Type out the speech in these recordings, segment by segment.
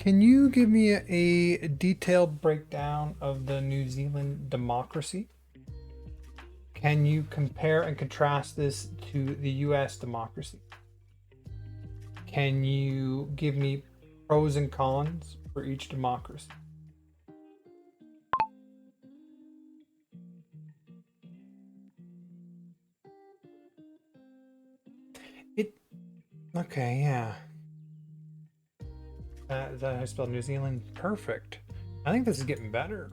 Can you give me a detailed breakdown of the New Zealand democracy? Can you compare and contrast this to the US democracy? Can you give me pros and cons for each democracy? It okay, yeah. Is that how I spell New Zealand? Perfect. I think this is getting better.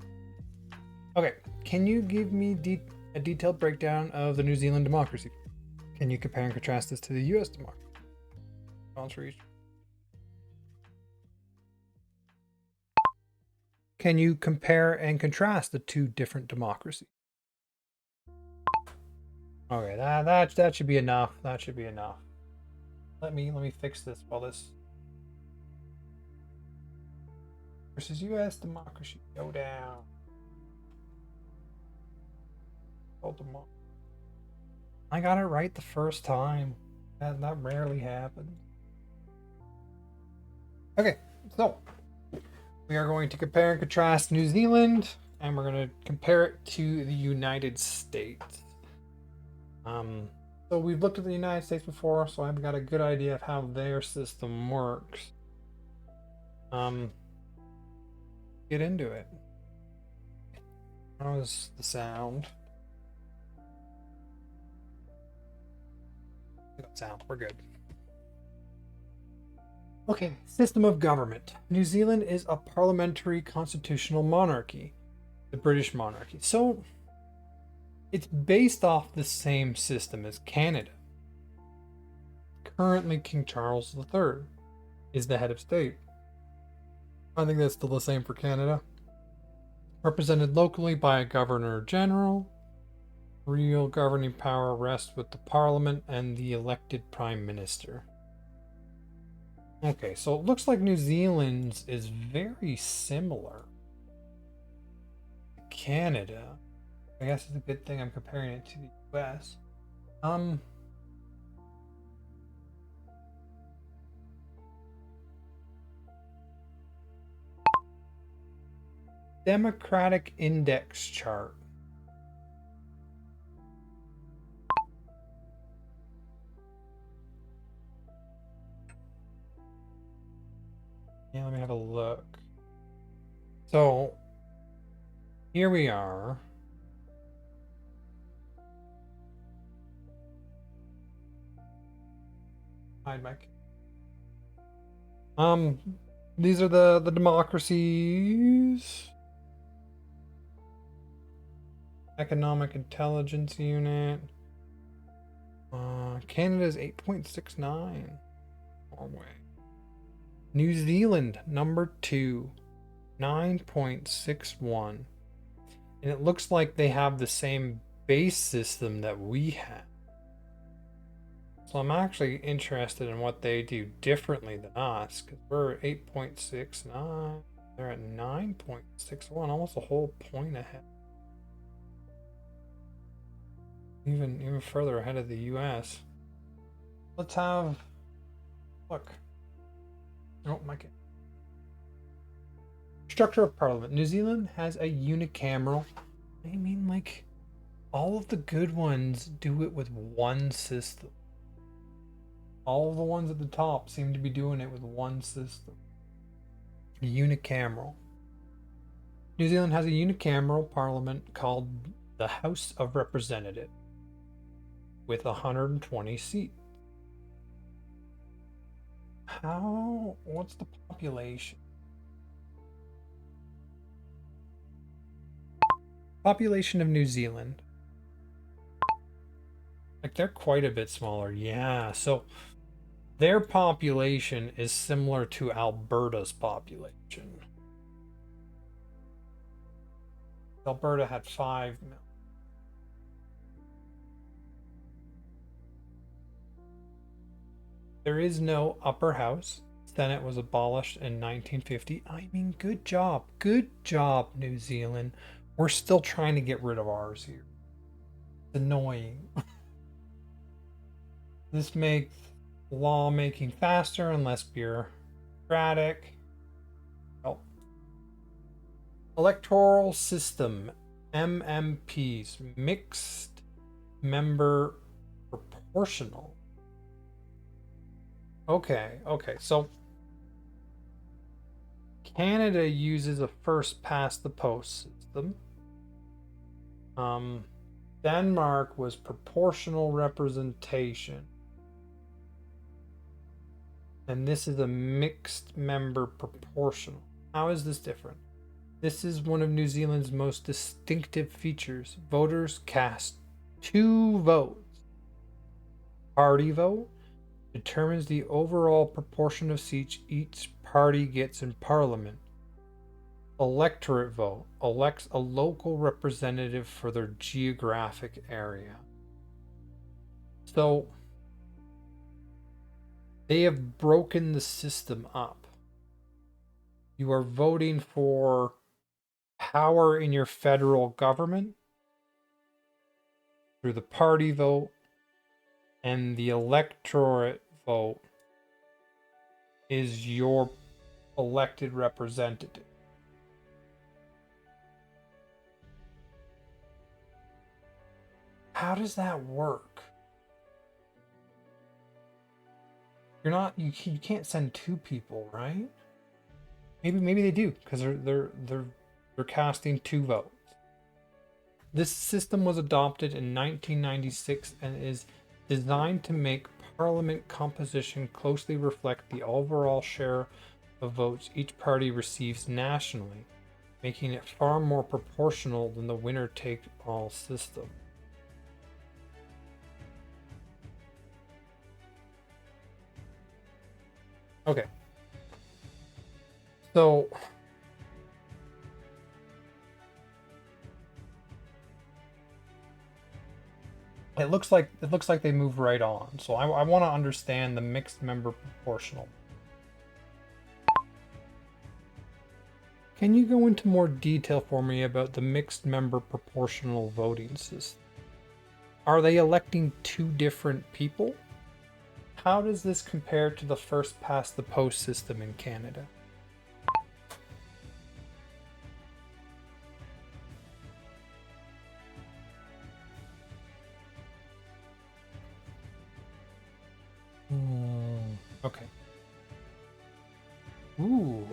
Okay, can you give me a detailed breakdown of the New Zealand democracy? Can you compare and contrast this to the US democracy? Cons for each. Can you compare and contrast the two different democracies? Okay, that should be enough. That should be enough. Let me fix this while this versus U.S. democracy go down. I got it right the first time. That rarely happens. Okay, so we are going to compare and contrast New Zealand, and we're going to compare it to the United States. So we've looked at the United States before, so I've got a good idea of how their system works. Get into it. How's the sound? Sound, we're good. Okay, system of government. New Zealand is a parliamentary constitutional monarchy, the British monarchy. So it's based off the same system as Canada. Currently, King Charles III is the head of state. I think that's still the same for Canada. Represented locally by a governor general. Real governing power rests with the parliament and the elected prime minister. Okay, so it looks like New Zealand's is very similar to Canada. I guess it's a good thing I'm comparing it to the US. Democratic Index chart. Yeah, let me have a look. So here we are. Hide my. These are the democracies. Economic Intelligence Unit. Canada's 8.69. Norway. New Zealand, number 2, 9.61. And it looks like they have the same base system that we have. So I'm actually interested in what they do differently than us, because we're at 8.69. They're at 9.61, almost a whole point ahead. Even further ahead of the US. Let's have look. Oh my god. Structure of Parliament. New Zealand has a unicameral. I mean, like, all of the good ones do it with one system. All of the ones at the top seem to be doing it with one system. Unicameral. New Zealand has a unicameral parliament called the House of Representatives with 120 seats. What's the population? Population of New Zealand. Like, they're quite a bit smaller. Yeah, so their population is similar to Alberta's population. Alberta had 5 million. There is no upper house. Senate was abolished in 1950. I mean, good job. Good job, New Zealand. We're still trying to get rid of ours here. It's annoying. This makes lawmaking faster and less bureaucratic. Electoral system, MMPs, mixed member proportional. Okay, so Canada uses a first past the post system. Denmark was proportional representation. And this is a mixed member proportional. How is this different? This is one of New Zealand's most distinctive features. Voters cast 2 votes. Party vote determines the overall proportion of seats each party gets in Parliament. Electorate vote elects a local representative for their geographic area. So they have broken the system up. You are voting for power in your federal government through the party vote, and the electorate vote is your elected representative. How does that work? You can't send 2 people, right? Maybe they do, because they're casting 2 votes. This system was adopted in 1996 and is designed to make parliament composition closely reflect the overall share of votes each party receives nationally, making it far more proportional than the winner-take-all system. Okay. So it looks like they move right on. So I want to understand the mixed member proportional. Can you go into more detail for me about the mixed member proportional voting system? Are they electing 2 different people? How does this compare to the first past the post system in Canada? Okay. Ooh.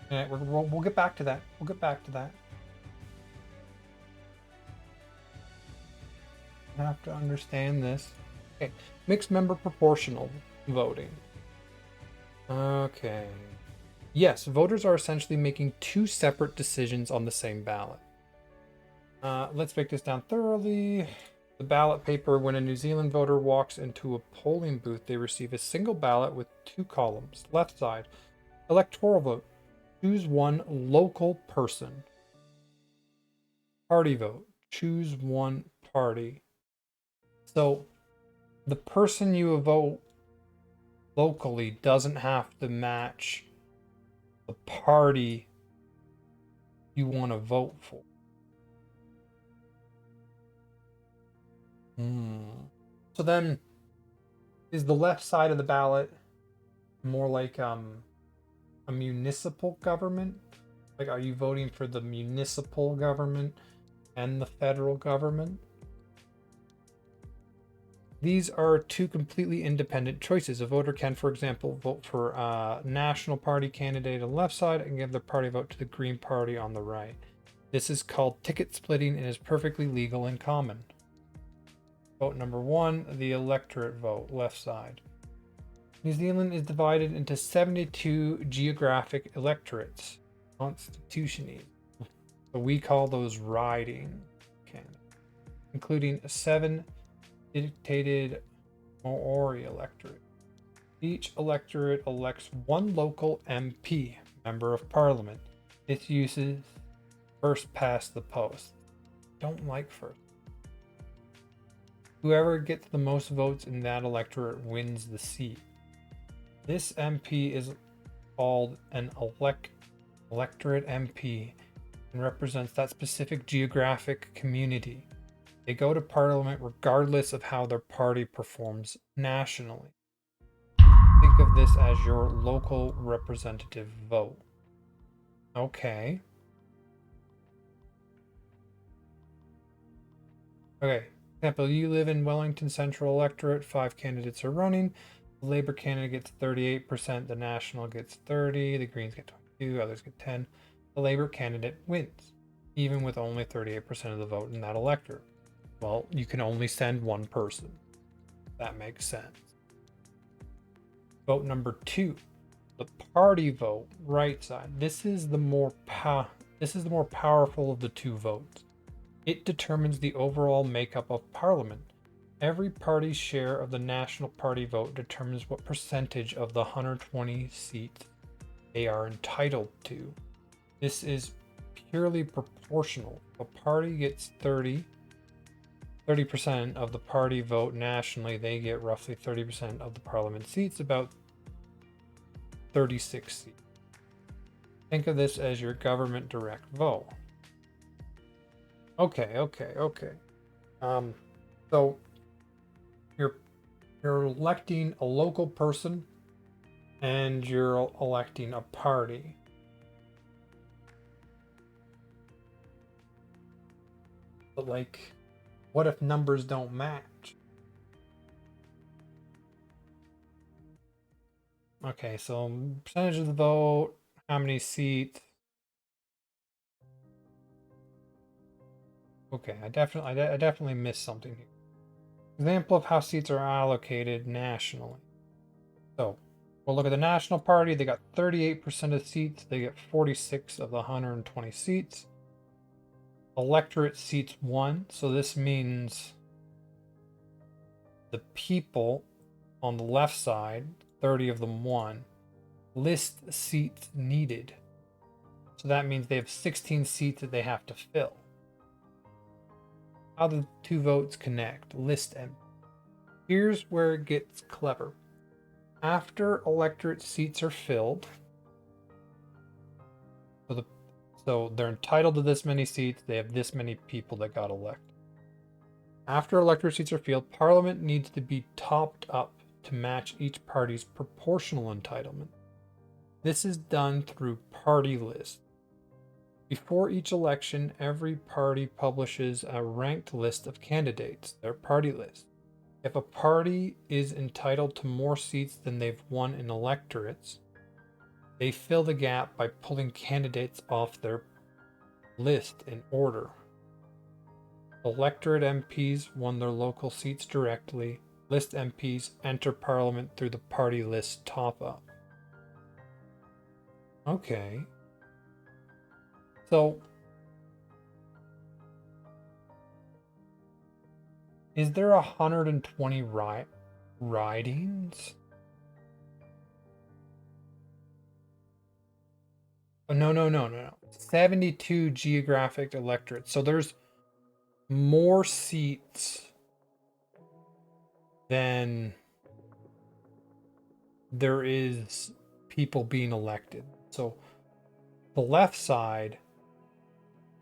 Yeah, we'll get back to that. We'll get back to that. I have to understand this. Okay. Mixed member proportional voting. Okay. Yes, voters are essentially making 2 separate decisions on the same ballot. Let's break this down thoroughly. The ballot paper: when a New Zealand voter walks into a polling booth, they receive a single ballot with 2 columns. Left side, electoral vote. Choose one local person. Party vote. Choose one party. So the person you vote locally doesn't have to match the party you want to vote for. So then, is the left side of the ballot more like a municipal government? Like, are you voting for the municipal government and the federal government? These are 2 completely independent choices. A voter can, for example, vote for a National Party candidate on the left side and give their party vote to the Green Party on the right. This is called ticket splitting and is perfectly legal and common. Vote number 1, the electorate vote, left side. New Zealand is divided into 72 geographic electorates. Constitution. So we call those riding, including 7 dictated Maori electorate. Each electorate elects 1 local MP, member of parliament. It uses first past the post. Don't like first. Whoever gets the most votes in that electorate wins the seat. This MP is called an electorate MP and represents that specific geographic community. They go to parliament regardless of how their party performs nationally. Think of this as your local representative vote. Okay. Okay. Example, you live in Wellington Central electorate, 5 candidates are running. The Labor candidate gets 38%, the National gets 30, the Greens get 22, others get 10. The Labor candidate wins, even with only 38% of the vote in that electorate. Well, you can only send one person. That makes sense. Vote number 2, the party vote, right side. This is the more powerful of the two votes. It determines the overall makeup of parliament. Every party's share of the National Party vote determines what percentage of the 120 seats they are entitled to. This is purely proportional. If a party gets 30% of the party vote nationally, they get roughly 30% of the parliament seats, about 36 seats. Think of this as your government direct vote. Okay. So you're electing a local person and you're electing a party. But like, what if numbers don't match? Okay, so percentage of the vote, how many seats? Okay, I definitely missed something here. Example of how seats are allocated nationally. So we'll look at the National Party. They got 38% of seats. They get 46 of the 120 seats. Electorate seats 1. So this means the people on the left side, 30 of them won. List seats needed. So that means they have 16 seats that they have to fill. How the two votes connect. List empty. Here's where it gets clever. After electorate seats are filled, so they're entitled to this many seats, they have this many people that got elected. After electorate seats are filled, Parliament needs to be topped up to match each party's proportional entitlement. This is done through party lists. Before each election, every party publishes a ranked list of candidates, their party list. If a party is entitled to more seats than they've won in electorates, they fill the gap by pulling candidates off their list in order. Electorate MPs won their local seats directly. List MPs enter Parliament through the party list top up. Okay. So, is there 120 ridings? Oh, no. 72 geographic electorates. So there's more seats than there is people being elected. So the left side,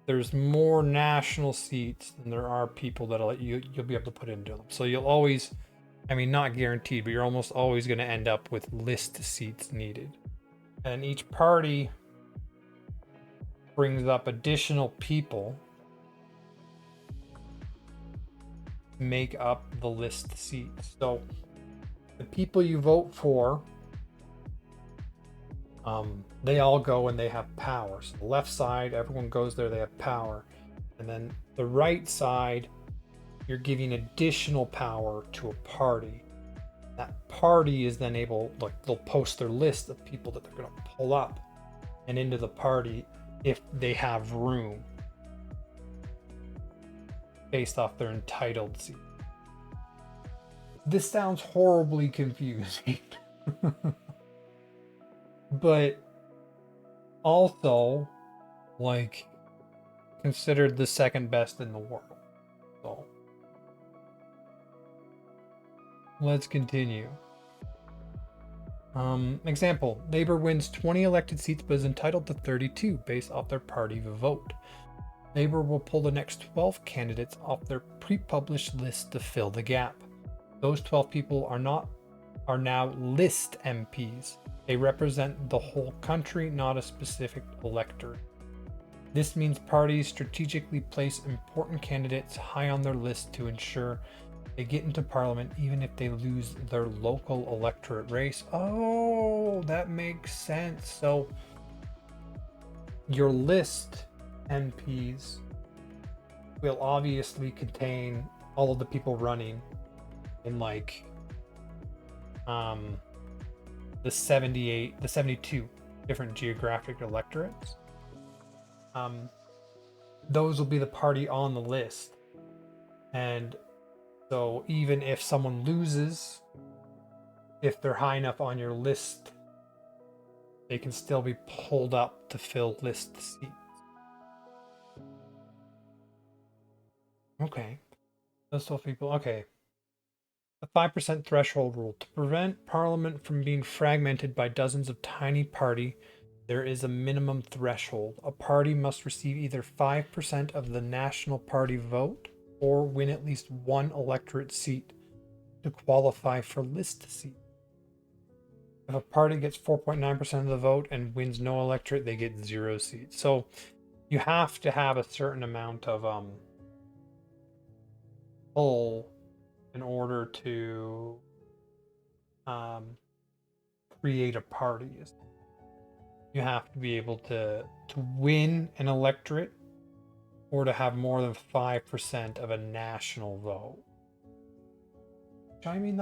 there's more national seats than there are people that you'll be able to put into them. So you'll always, I mean, not guaranteed, but you're almost always going to end up with list seats needed. And each party brings up additional people to make up the list seats. So the people you vote for, they all go and they have power. So the left side, everyone goes there, they have power. And then the right side, you're giving additional power to a party. That party is then able, like, they'll post their list of people that they're going to pull up and into the party if they have room based off their entitled seat. This sounds horribly confusing. But also, like, considered the second best in the world. So let's continue. Example, Labor wins 20 elected seats but is entitled to 32 based off their party vote. Labor will pull the next 12 candidates off their pre-published list to fill the gap. Those 12 people are now list MPs. They represent the whole country, not a specific electorate. This means parties strategically place important candidates high on their list to ensure they get into parliament even if they lose their local electorate race. Oh, that makes sense. So your list MPs will obviously contain all of the people running in like the 72 different geographic electorates. Those will be the party on the list. And so even if someone loses, if they're high enough on your list, they can still be pulled up to fill list seats. Okay. Those still people. Okay. The 5% threshold rule. To prevent Parliament from being fragmented by dozens of tiny party, there is a minimum threshold. A party must receive either 5% of the National Party vote or win at least one electorate seat to qualify for list seat. If a party gets 4.9% of the vote and wins no electorate, they get 0 seats. So you have to have a certain amount of pull in order to create a party. You have to be able to win an electorate or to have more than 5% of a national vote. I mean,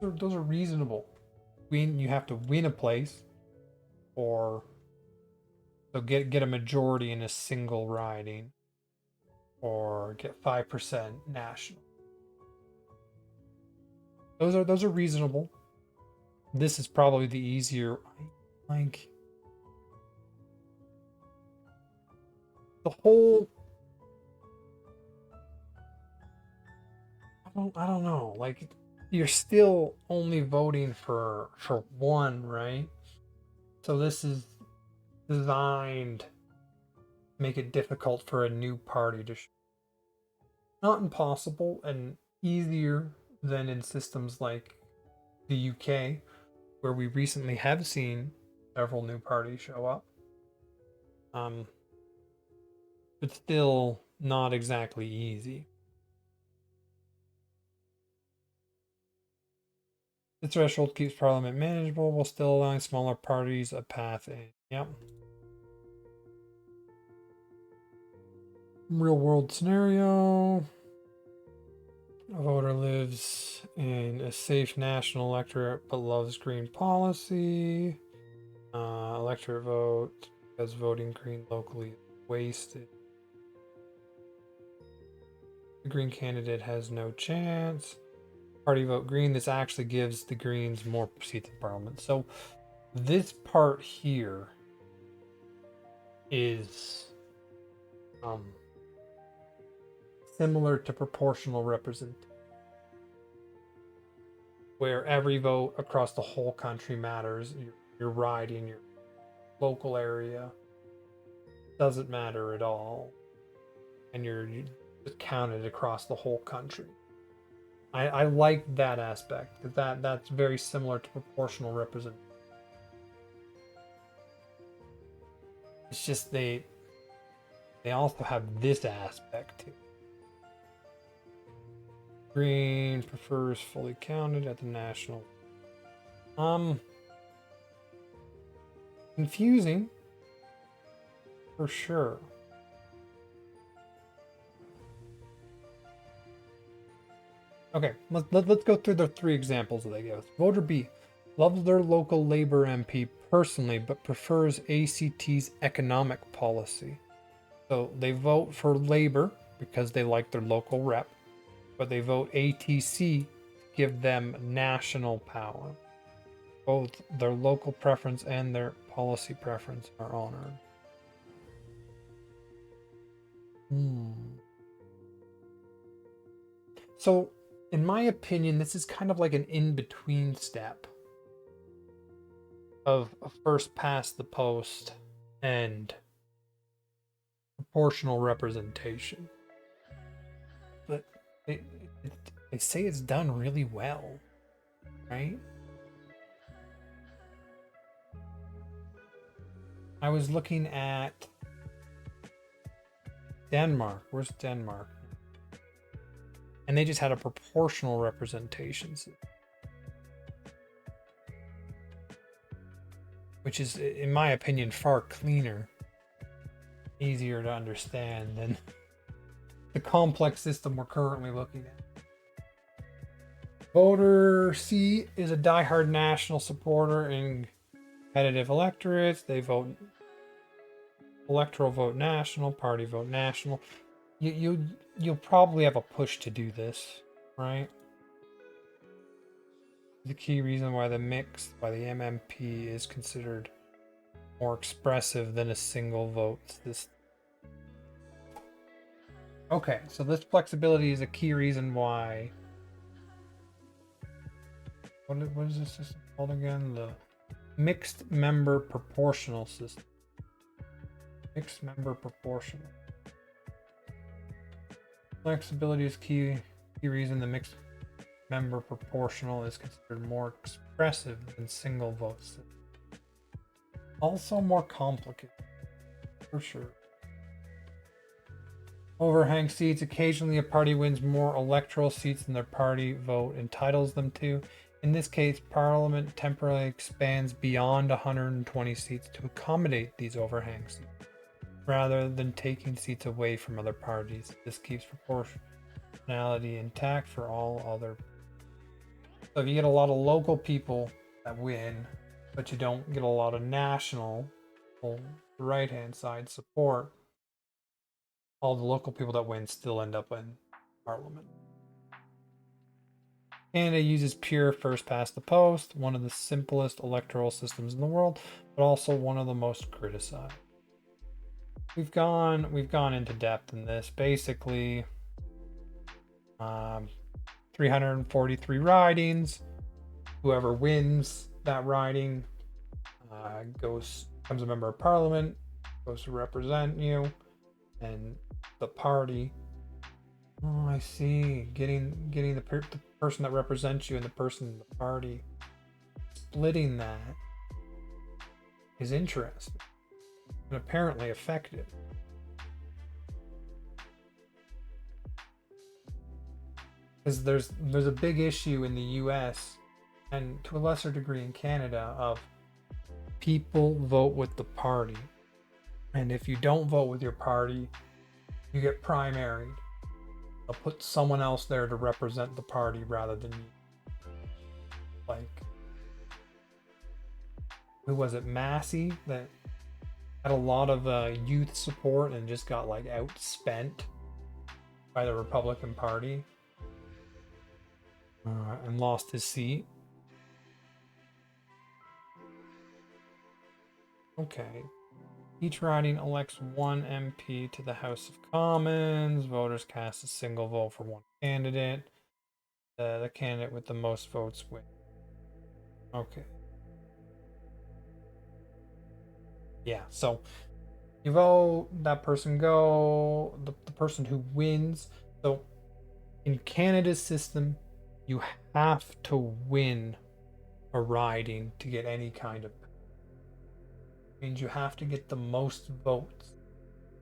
those are reasonable. You have to win a place, or so get a majority in a single riding, or get 5% national. Those are reasonable. This is probably the easier, like the whole. I don't know. Like you're still only voting for one, right? So this is designed to make it difficult for a new party to not impossible and easier than in systems like the UK, where we recently have seen several new parties show up. But still not exactly easy. The threshold keeps Parliament manageable while still allowing smaller parties a path in. Yep. Real world scenario. A voter lives in a safe national electorate but loves green policy. Electorate vote because voting green locally is wasted. The green candidate has no chance. Party vote green. This actually gives the Greens more seats in Parliament. So this part here is similar to proportional representation, where every vote across the whole country matters. Your riding, your local area doesn't matter at all, and you're counted across the whole country. I like that aspect. That's very similar to proportional representation. It's just they also have this aspect too. Green prefers fully counted at the national. Confusing for sure. Okay, let's go through the 3 examples that they give us. Voter B loves their local Labor MP personally, but prefers ACT's economic policy. So they vote for Labor because they like their local rep, but they vote ATC to give them national power. Both their local preference and their policy preference are honored. So, in my opinion, this is kind of like an in-between step of a first past the post and proportional representation. But they say it's done really well, right? I was looking at Denmark. Where's Denmark? And they just had a proportional representation, which is, in my opinion, far cleaner, easier to understand than the complex system we're currently looking at. Voter C is a diehard national supporter in competitive electorates. They vote electoral vote national, party vote national. You'll probably have a push to do this, right? The key reason why the mix by the MMP is considered more expressive than a single vote. Okay, so this flexibility is a key reason why. What is this system called again? The mixed member proportional system. Mixed member proportional. Flexibility is key reason the mixed member proportional is considered more expressive than single votes. Also more complicated, for sure. Overhang seats. Occasionally a party wins more electoral seats than their party vote entitles them to. In this case, Parliament temporarily expands beyond 120 seats to accommodate these overhang seats, rather than taking seats away from other parties. This keeps proportionality intact for all other. So if you get a lot of local people that win, but you don't get a lot of national, the right-hand side support, all the local people that win still end up in Parliament. Canada uses pure first past the post, one of the simplest electoral systems in the world, but also one of the most criticized. We've gone into depth in this. Basically, 343 ridings. Whoever wins that riding becomes a member of Parliament, goes to represent you, and the party. Oh, I see. Getting the person that represents you and the person in the party, splitting that is interesting and apparently effective. Because there's a big issue in the US and to a lesser degree in Canada of people vote with the party. And if you don't vote with your party, you get primaried. They'll put someone else there to represent the party rather than you. Like, who was it? Massey that had a lot of youth support and just got like outspent by the Republican Party and lost his seat. Okay. Each riding elects one MP to the House of Commons. Voters cast a single vote for one candidate. The candidate with the most votes wins. Okay. Yeah, so you vote, that person go, the person who wins. So in Canada's system, you have to win a riding to get any kind of. Means you have to get the most votes,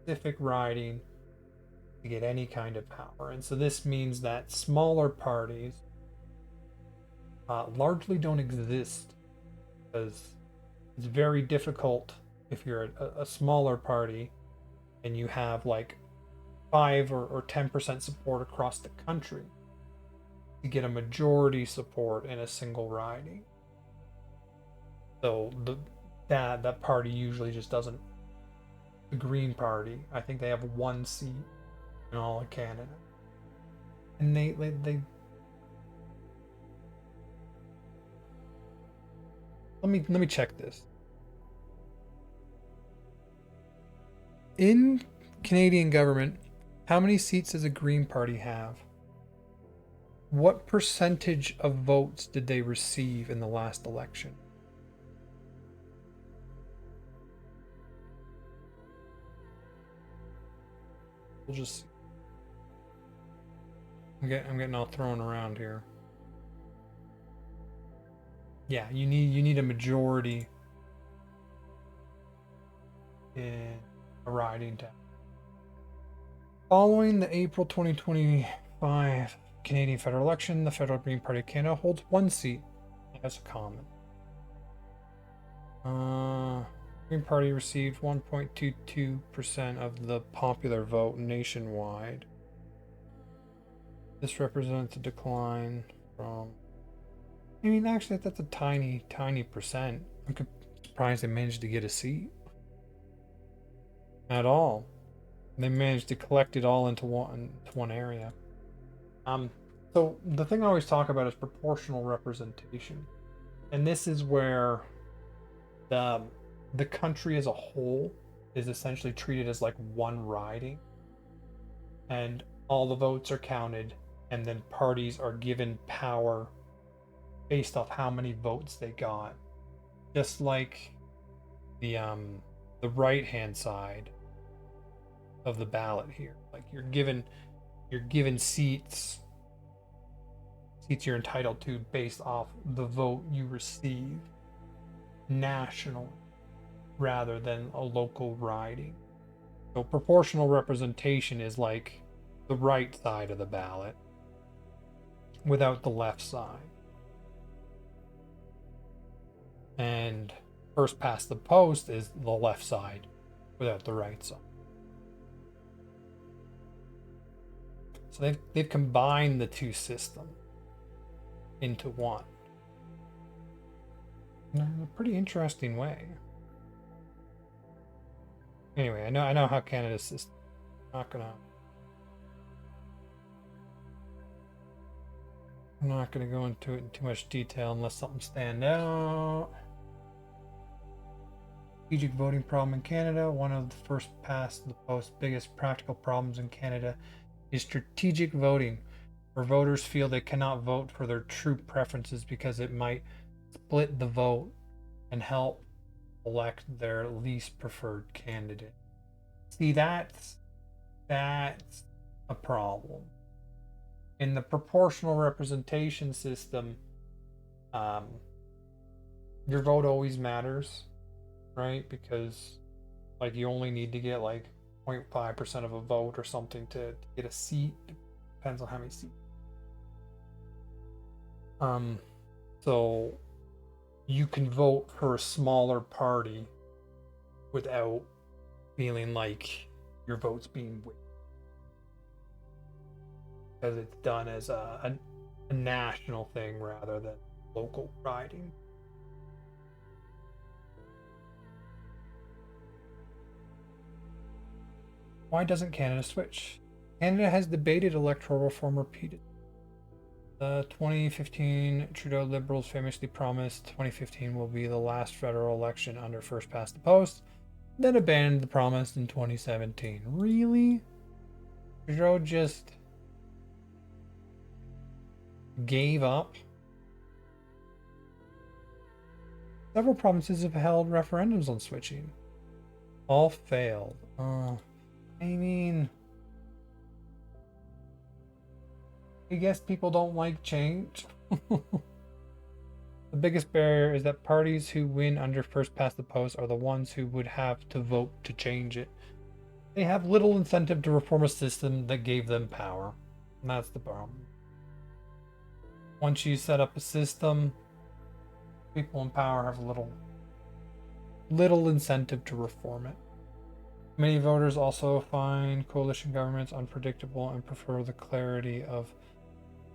specific riding, to get any kind of power. And so this means that smaller parties largely don't exist because it's very difficult if you're a smaller party and you have like 5 or 10% support across the country to get a majority support in a single riding. So that party usually just doesn't. The Green Party, I think they have 1 seat in all of Canada, and they let me check this. In Canadian government, how many seats does a Green Party have? What percentage of votes did they receive in the last election? We'll just. I'm getting all thrown around here. Yeah, you need a majority. in a riding town. Following the April 2025 Canadian federal election, the Federal Green Party of Canada holds one seat as a common. Green Party received 1.22% of the popular vote nationwide. This represents a decline from... I mean, actually, that's a tiny, tiny percent. I'm surprised they managed to get a seat. At all. They managed to collect it all into one area. So the thing I always talk about is proportional representation. And this is where the country as a whole is essentially treated as like one riding. And all the votes are counted, and then parties are given power based off how many votes they got. Just like the right hand side of the ballot here. Like you're given seats you're entitled to based off the vote you receive nationally rather than a local riding. So proportional representation is like the right side of the ballot without the left side. And first past the post is the left side without the right side. So they've combined the two systems into one in a pretty interesting way. Anyway, I know how Canada's system. I'm not gonna go into it in too much detail unless something stand out. Strategic voting problem in Canada. One of the first past the post biggest practical problems in Canada is strategic voting, where voters feel they cannot vote for their true preferences because it might split the vote and help elect their least preferred candidate. See, that's a problem. In the proportional representation system, your vote always matters, right? Because like you only need to get like 0.5% of a vote or something to get a seat. Depends on how many seats. So you can vote for a smaller party without feeling like your vote's being weighted, because it's done as a national thing rather than local riding. Why doesn't Canada switch? Canada has debated electoral reform repeatedly. The 2015 Trudeau Liberals famously promised 2015 will be the last federal election under first past the post, then abandoned the promise in 2017. Really? Trudeau just gave up? Several provinces have held referendums on switching. All failed. I mean, I guess people don't like change. The biggest barrier is that parties who win under first past the post are the ones who would have to vote to change it. They have little incentive to reform a system that gave them power. And that's the problem. Once you set up a system, people in power have little incentive to reform it. Many voters also find coalition governments unpredictable and prefer the clarity of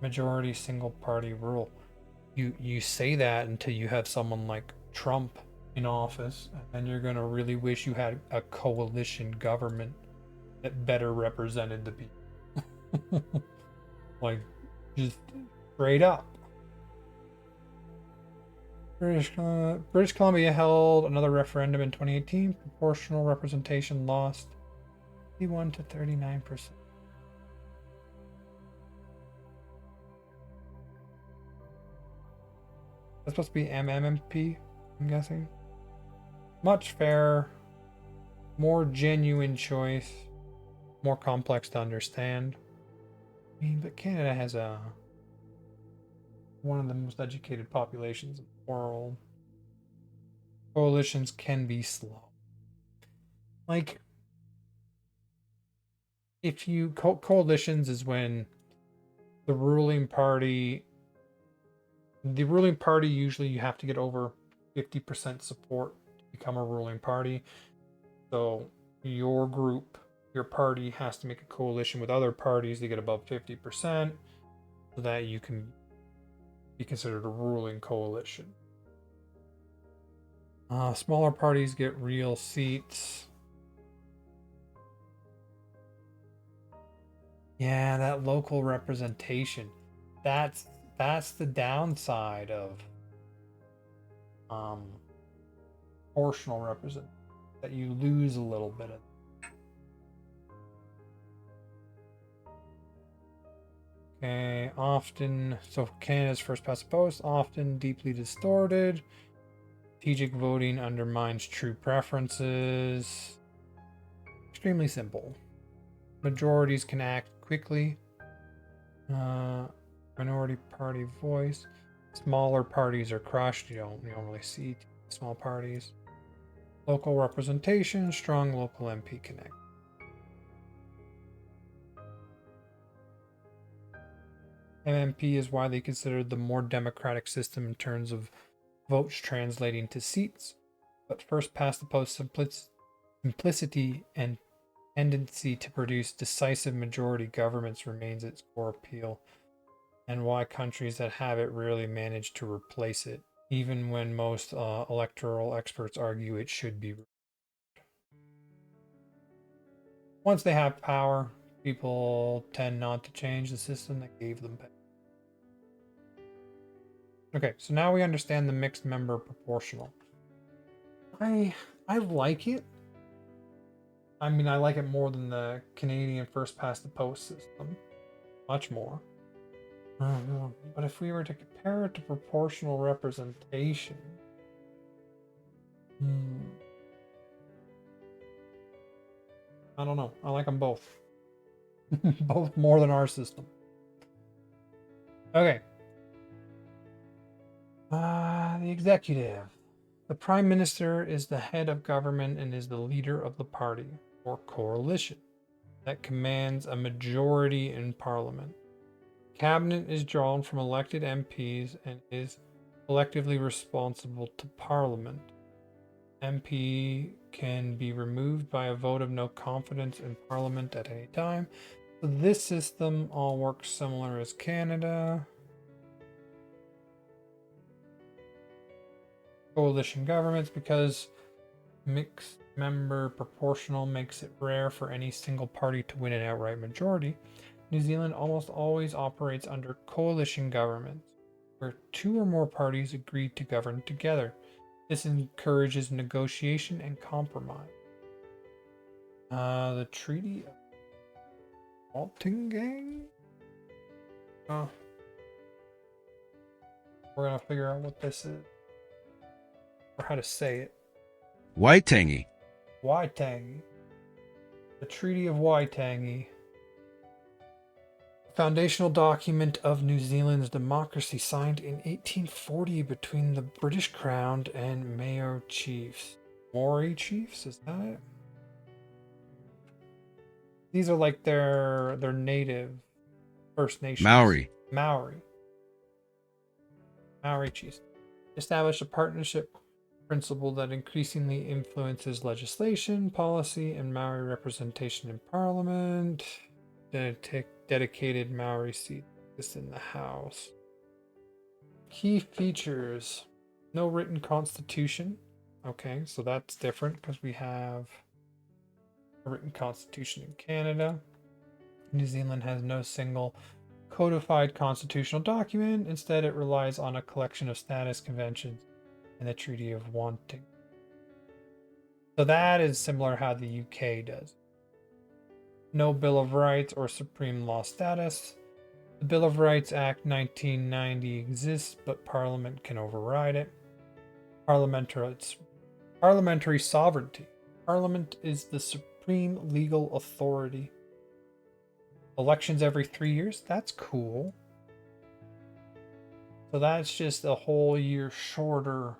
majority single party rule. You say that until you have someone like Trump in office, and then you're going to really wish you had a coalition government that better represented the people. Like, just straight up. British Columbia held another referendum in 2018. Proportional representation lost 51 to 39%. That's supposed to be MMMP, I'm guessing. Much fairer, more genuine choice, more complex to understand. I mean, but Canada has one of the most educated populations in the world. Coalitions can be slow. Like, if you coalitions is when the ruling party usually you have to get over 50% support to become a ruling party. So your group, your party has to make a coalition with other parties to get above 50% so that you can be considered a ruling coalition. Smaller parties get real seats. Yeah, that local representation. That's the downside of um proportional representation, that you lose a little bit of. Okay, often, so Canada's first past the post, often deeply distorted. Strategic voting undermines true preferences. Extremely simple. Majorities can act quickly. Minority party voice. Smaller parties are crushed. You don't really see small parties. Local representation. Strong local MP connect. MMP is widely considered the more democratic system in terms of votes translating to seats, but first past the post simplicity and tendency to produce decisive majority governments remains its core appeal, and why countries that have it rarely manage to replace it, even when most electoral experts argue it should be. Once they have power, people tend not to change the system that gave them power. Okay, so now we understand the mixed member proportional. I like it. I mean, I like it more than the Canadian first past the post system. Much more. But if we were to compare it to proportional representation, I don't know. I like them both. Both more than our system. Okay. The executive. The prime minister is the head of government and is the leader of the party or coalition that commands a majority in parliament. Cabinet is drawn from elected MPs and is collectively responsible to parliament. MP can be removed by a vote of no confidence in parliament at any time. So this system all works similar as Canada. Coalition governments, because mixed member proportional makes it rare for any single party to win an outright majority. New Zealand almost always operates under coalition governments, where two or more parties agree to govern together. This encourages negotiation and compromise. The Treaty of Waltingang? Oh. We're gonna figure out what this is, or how to say it. Waitangi. Waitangi. The Treaty of Waitangi. Foundational document of New Zealand's democracy, signed in 1840 between the British Crown and Maori chiefs. Maori chiefs, is that it? These are like their native First Nations. Maori. Maori chiefs. Established a partnership principle that increasingly influences legislation, policy, and Maori representation in Parliament. Dedicated Maori seat is in the House. Key features: no written constitution. Okay, so that's different because we have a written constitution in Canada. New Zealand has no single codified constitutional document. Instead, it relies on a collection of status conventions and the Treaty of Wanting. So that is similar how the UK does. No Bill of Rights or Supreme Law status. The Bill of Rights Act 1990 exists, but Parliament can override it. Parliamentary sovereignty. Parliament is the supreme legal authority. Elections every 3 years. That's cool. So that's just a whole year shorter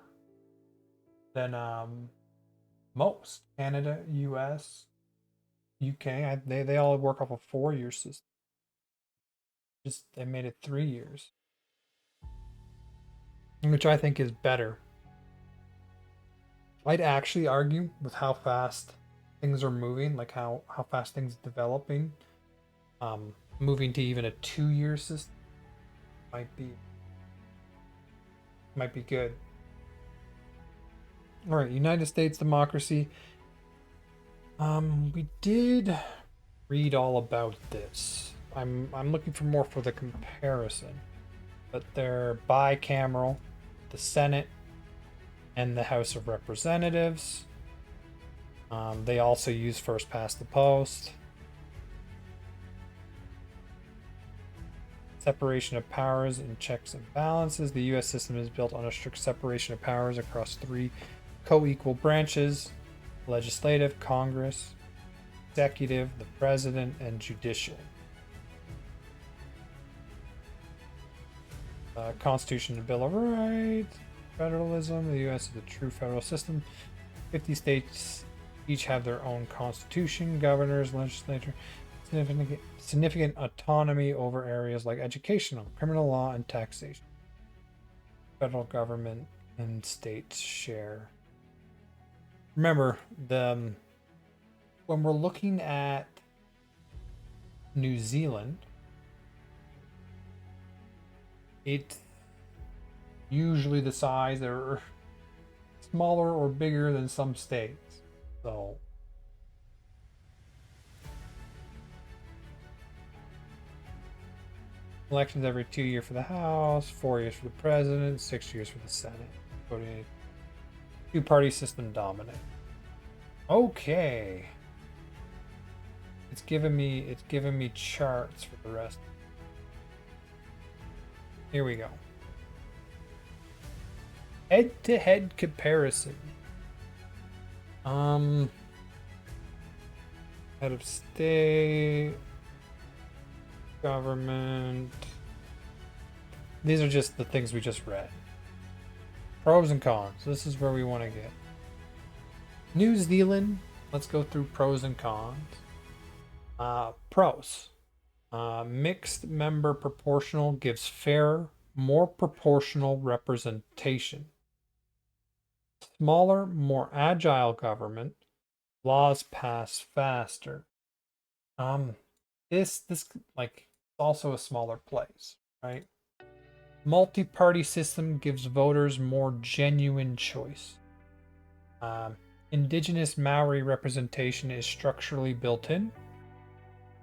than most. Canada, US, UK, they all work off a 4-year system. Just they made it 3 years, which I think is better. I'd actually argue with how fast things are moving, like how fast things are developing. Moving to even a 2-year system might be good. All right, United States democracy. We did read all about this. I'm looking for more for the comparison, but they're bicameral, the Senate and the House of Representatives. They also use first past the post. Separation of powers and checks and balances. The U.S. system is built on a strict separation of powers across 3 co-equal branches: legislative, Congress, executive, the president, and judicial. Constitution and Bill of Rights, federalism. The U.S. is a true federal system. 50 states each have their own constitution, governors, legislature, significant autonomy over areas like educational, criminal law, and taxation. Federal government and states share. Remember, when we're looking at New Zealand, it's usually the size or smaller or bigger than some states. So elections every 2 years for the House, 4 years for the President, 6 years for the Senate. Voting 2-party system dominant. Okay. It's giving me charts for the rest. Here we go. Head-to-head comparison. Head of state, government. These are just the things we just read. Pros and cons. This is where we want to get. New Zealand. Let's go through pros and cons. Pros. Mixed member proportional gives fairer, more proportional representation. Smaller, more agile government. Laws pass faster. This like also a smaller place, right? Multi-party system gives voters more genuine choice. Indigenous Maori representation is structurally built in.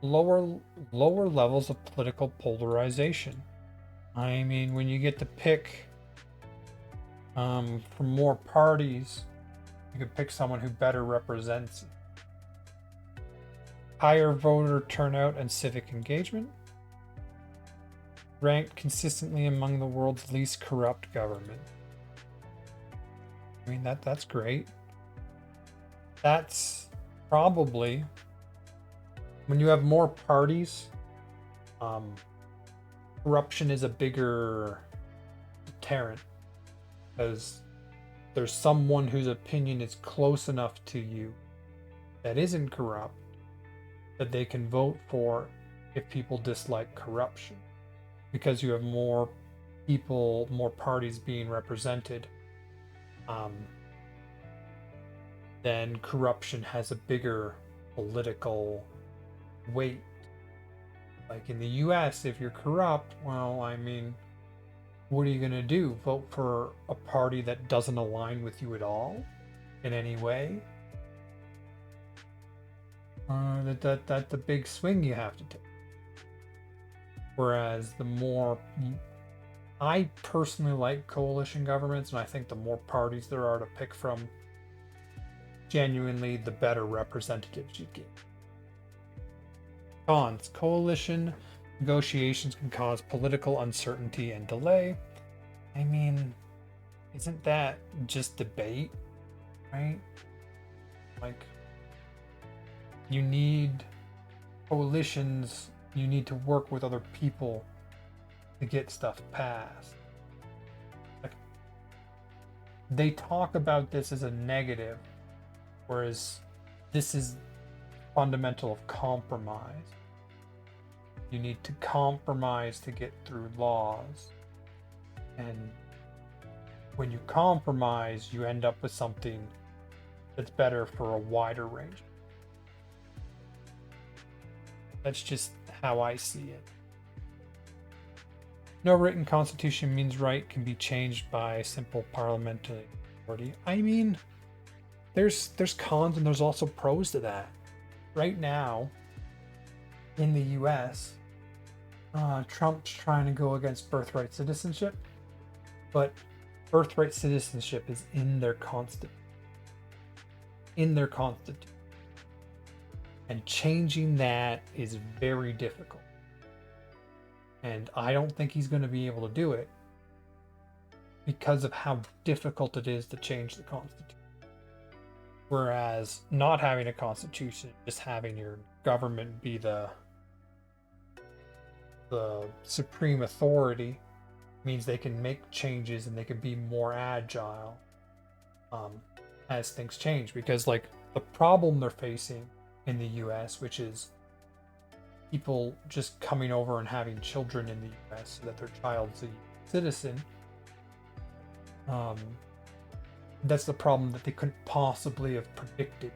Lower levels of political polarization. I mean, when you get to pick from more parties, you can pick someone who better represents you. Higher voter turnout and civic engagement. Ranked consistently among the world's least corrupt government. I mean, that's great. That's probably, when you have more parties, corruption is a bigger deterrent, because there's someone whose opinion is close enough to you that isn't corrupt that they can vote for if people dislike corruption, because you have more people, more parties being represented. Then corruption has a bigger political weight. Like in the US, if you're corrupt, well, I mean, what are you going to do? Vote for a party that doesn't align with you at all in any way? That's the big swing you have to take. Whereas I personally like coalition governments, and I think the more parties there are to pick from, genuinely the better representatives you get. Cons. Coalition negotiations can cause political uncertainty and delay. I mean, isn't that just debate, right? Like, you need coalitions, you need to work with other people to get stuff passed. Like, they talk about this as a negative, Whereas this is fundamental of compromise. You need to compromise to get through laws. And when you compromise, you end up with something that's better for a wider range. That's just how I see it. No written constitution means right can be changed by simple parliamentary majority. I mean, there's cons and there's also pros to that. Right now, in the US, Trump's trying to go against birthright citizenship, but birthright citizenship is in their constitution. And changing that is very difficult. And I don't think he's going to be able to do it because of how difficult it is to change the Constitution. Whereas not having a Constitution, just having your government be the supreme authority, means they can make changes and they can be more agile as things change. Because like the problem they're facing in the US, which is people just coming over and having children in the US so that their child's a citizen, that's the problem that they couldn't possibly have predicted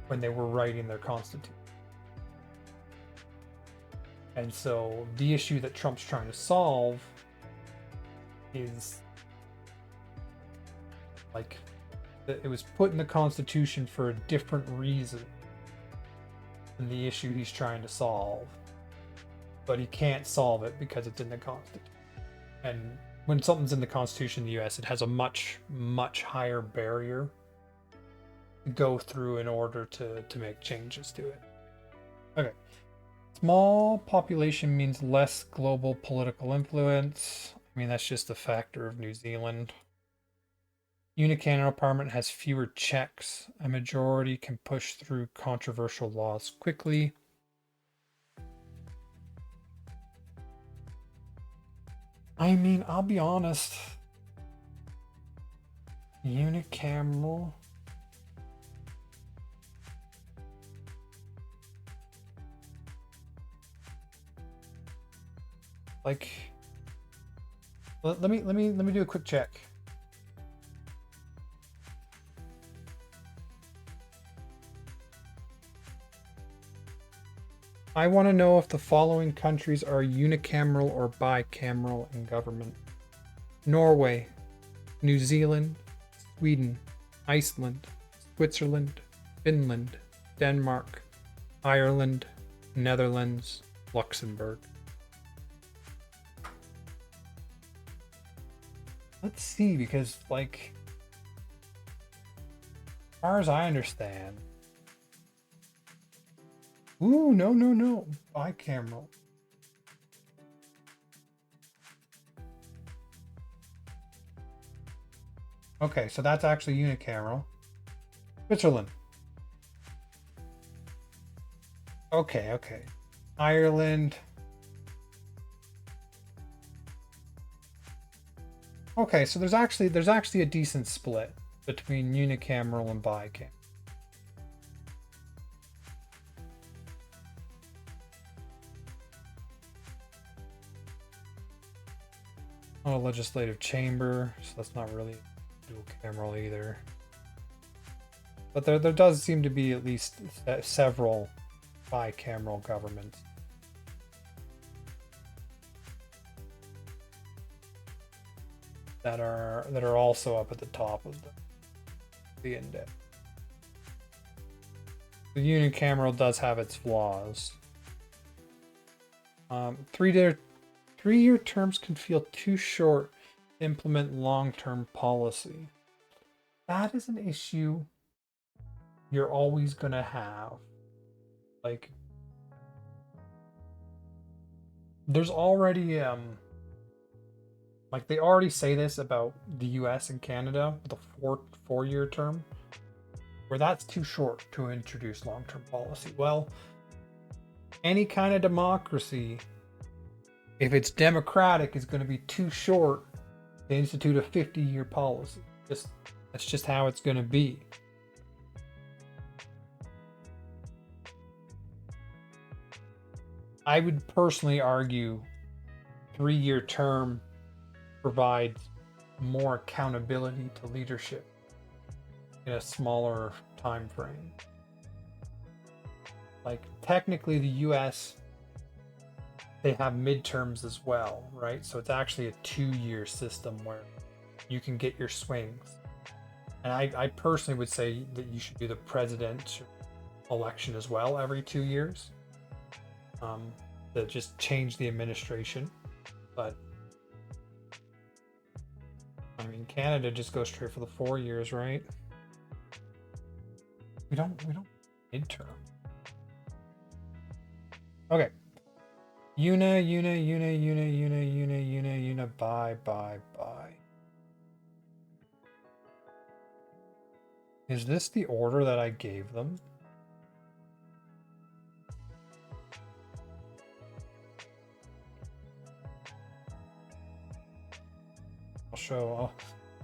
when they were writing their constitution. And so the issue that Trump's trying to solve is like it was put in the Constitution for a different reason than the issue he's trying to solve. But he can't solve it because it's in the Constitution. And when something's in the Constitution in the US, it has a much, much higher barrier to go through in order to make changes to it. Okay. Small population means less global political influence. I mean, that's just a factor of New Zealand. Unicameral parliament has fewer checks. A majority can push through controversial laws quickly. I mean, I'll be honest. Unicameral. Like, let me do a quick check. I want to know if the following countries are unicameral or bicameral in government: Norway, New Zealand, Sweden, Iceland, Switzerland, Finland, Denmark, Ireland, Netherlands, Luxembourg. Let's see, because like, as far as I understand, ooh, no, bicameral. Okay, so that's actually unicameral. Switzerland. Okay. Ireland. Okay, so there's actually a decent split between unicameral and bicameral. Not a legislative chamber, so that's not really dual cameral either. But there does seem to be at least several bicameral governments. That are also up at the top of the index. The unicameral does have its flaws. 3-year terms can feel too short to implement long-term policy. That is an issue you're always gonna have. Like, there's already like they already say this about the US and Canada with a four-year term, where that's too short to introduce long-term policy. Well, any kind of democracy, if it's democratic, is going to be too short to institute a 50-year policy. That's just how it's going to be. I would personally argue 3-year term provides more accountability to leadership in a smaller time frame. Like technically the US, they have midterms as well, right? So it's actually a 2-year system where you can get your swings. And I personally would say that you should do the presidential election as well every 2 years. To just change the administration. But I mean, Canada just goes straight for the 4 years, right? We don't midterm. Okay. Una, bye. Is this the order that I gave them? I'll show,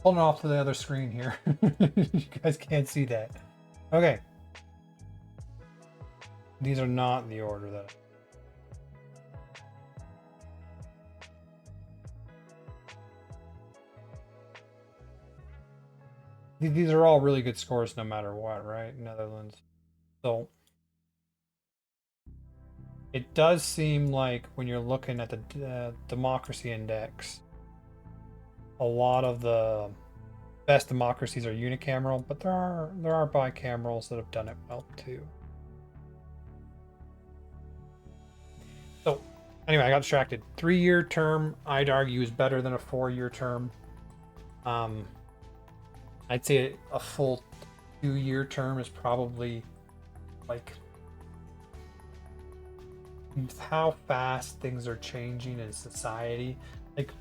holding off to the other screen here. You guys can't see that. Okay. These are not in the order that these are all really good scores no matter what, right? Netherlands. So it does seem like when you're looking at the democracy index, a lot of the best democracies are unicameral, but there are bicamerals that have done it well too. So anyway, I got distracted. 3-year term, I'd argue, is better than a 4-year term. I'd say a full 2-year term is probably like how fast things are changing in society. Like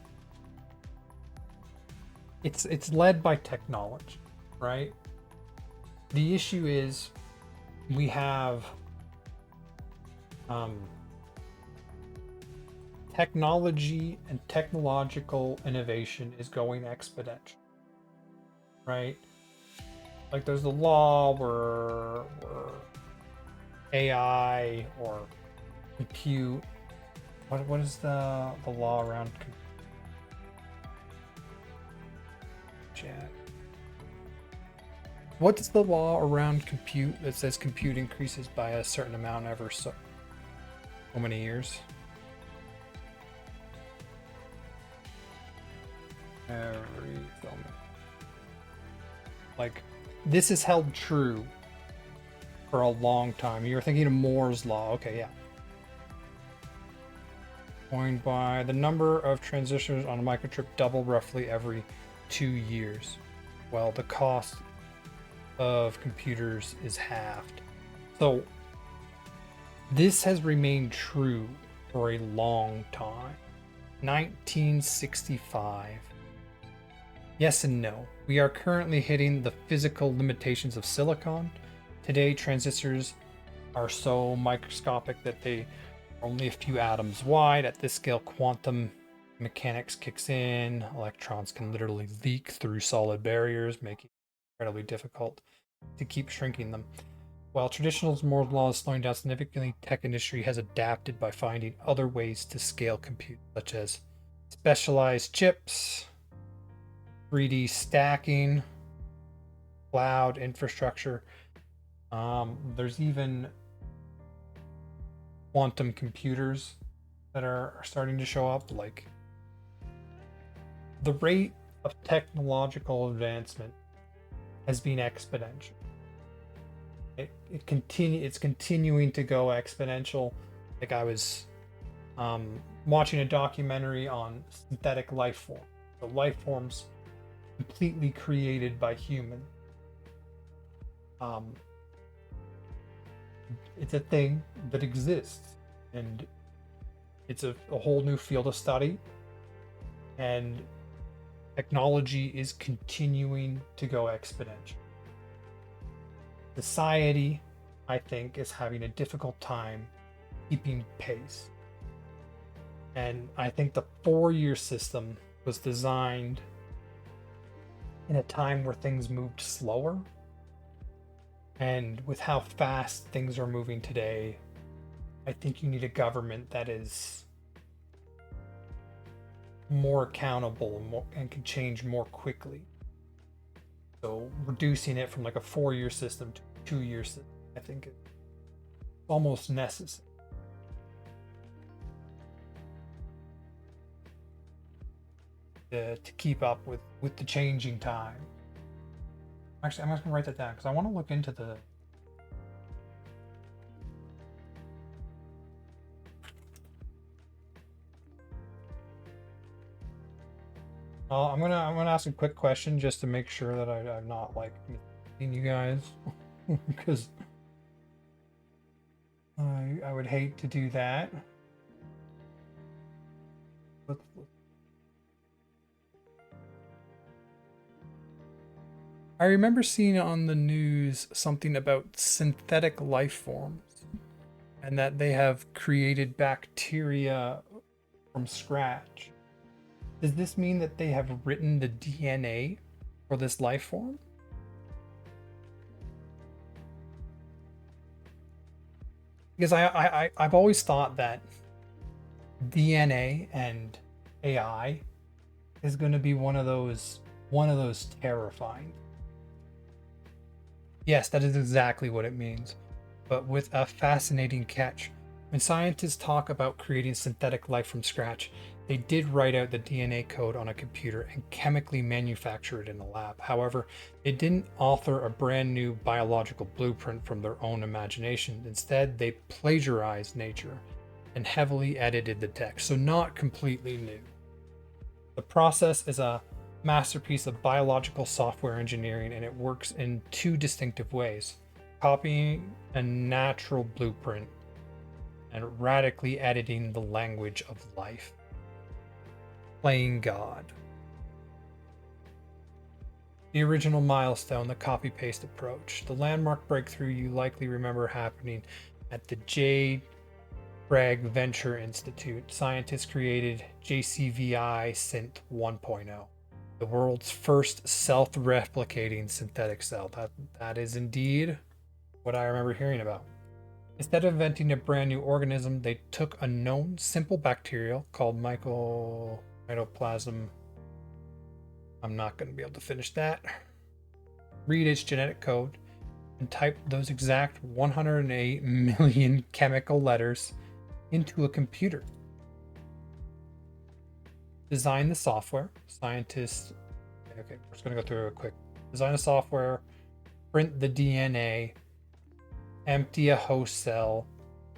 it's led by technology, right? The issue is we have technology and technological innovation is going exponential, right? Like there's the law where AI or compute. What is the law around chat? What's the law around compute that says compute increases by a certain amount every so many years? Every film. Like this is held true for a long time. You're thinking of Moore's law. Okay, yeah. Coined by the number of transistors on a microchip double roughly every 2 years. Well, the cost of computers is halved. So this has remained true for a long time. 1965. Yes and no. We are currently hitting the physical limitations of silicon. Today, transistors are so microscopic that they are only a few atoms wide. At this scale, quantum mechanics kicks in. Electrons can literally leak through solid barriers, making it incredibly difficult to keep shrinking them. While traditional Moore's law is slowing down significantly, tech industry has adapted by finding other ways to scale compute, such as specialized chips, 3D stacking, cloud infrastructure. There's even quantum computers that are starting to show up. Like the rate of technological advancement has been exponential. It's continuing to go exponential. Like I was watching a documentary on synthetic life form. The life forms completely created by human. It's a thing that exists, and it's a whole new field of study, and technology is continuing to go exponential. Society, I think, is having a difficult time keeping pace. And I think the 4-year system was designed in a time where things moved slower. And with how fast things are moving today, I think you need a government that is more accountable and can change more quickly. So reducing it from like a 4-year system to a 2-year system, I think it's almost necessary. To keep up with the changing time. Actually, I'm just gonna write that down because I want to look into the. I'm gonna ask a quick question just to make sure that I'm not like misleading you guys, because I would hate to do that. I remember seeing on the news something about synthetic life forms and that they have created bacteria from scratch. Does this mean that they have written the DNA for this life form? Because I've always thought that DNA and AI is going to be one of those terrifying. Yes, that is exactly what it means, but with a fascinating catch. When scientists talk about creating synthetic life from scratch, they did write out the DNA code on a computer and chemically manufacture it in a lab. However, they didn't author a brand new biological blueprint from their own imagination. Instead, they plagiarized nature and heavily edited the text, so not completely new. The process is a masterpiece of biological software engineering, and it works in 2 distinctive ways: copying a natural blueprint and radically editing the language of life. Playing God. The original milestone, the copy paste approach. The landmark breakthrough you likely remember happening at the J. Bragg Venture Institute. Scientists created JCVI Synth 1.0, the world's first self-replicating synthetic cell. That is indeed what I remember hearing about. Instead of inventing a brand new organism, they took a known simple bacterial called Mycoplasma. I'm not going to be able to finish that. Read its genetic code and type those exact 108 million chemical letters into a computer. Design the software. Scientists. Okay, we're just going to go through it quick. Design the software, print the DNA, empty a host cell,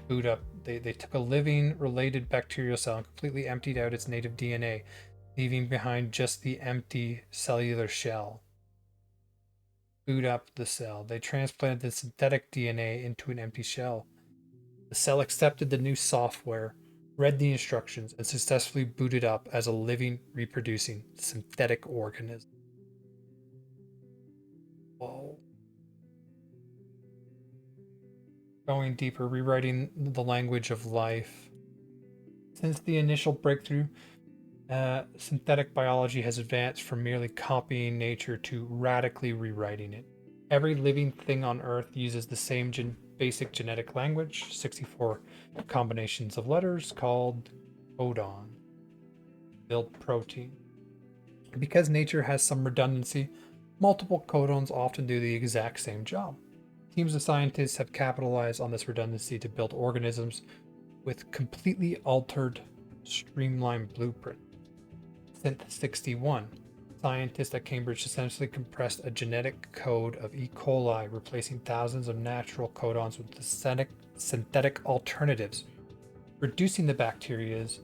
boot up. They took a living related bacterial cell and completely emptied out its native DNA, leaving behind just the empty cellular shell. Boot up the cell. They transplanted the synthetic DNA into an empty shell. The cell accepted the new software, read the instructions, and successfully booted up as a living, reproducing synthetic organism. Whoa. Going deeper, rewriting the language of life. Since the initial breakthrough, synthetic biology has advanced from merely copying nature to radically rewriting it. Every living thing on Earth uses the same basic genetic language, 64 combinations of letters called codon, build protein. Because nature has some redundancy, multiple codons often do the exact same job. Teams of scientists have capitalized on this redundancy to build organisms with completely altered, streamlined blueprint. Synth 61. Scientists at Cambridge essentially compressed a genetic code of E. coli, replacing thousands of natural codons with synthetic alternatives, reducing the bacteria's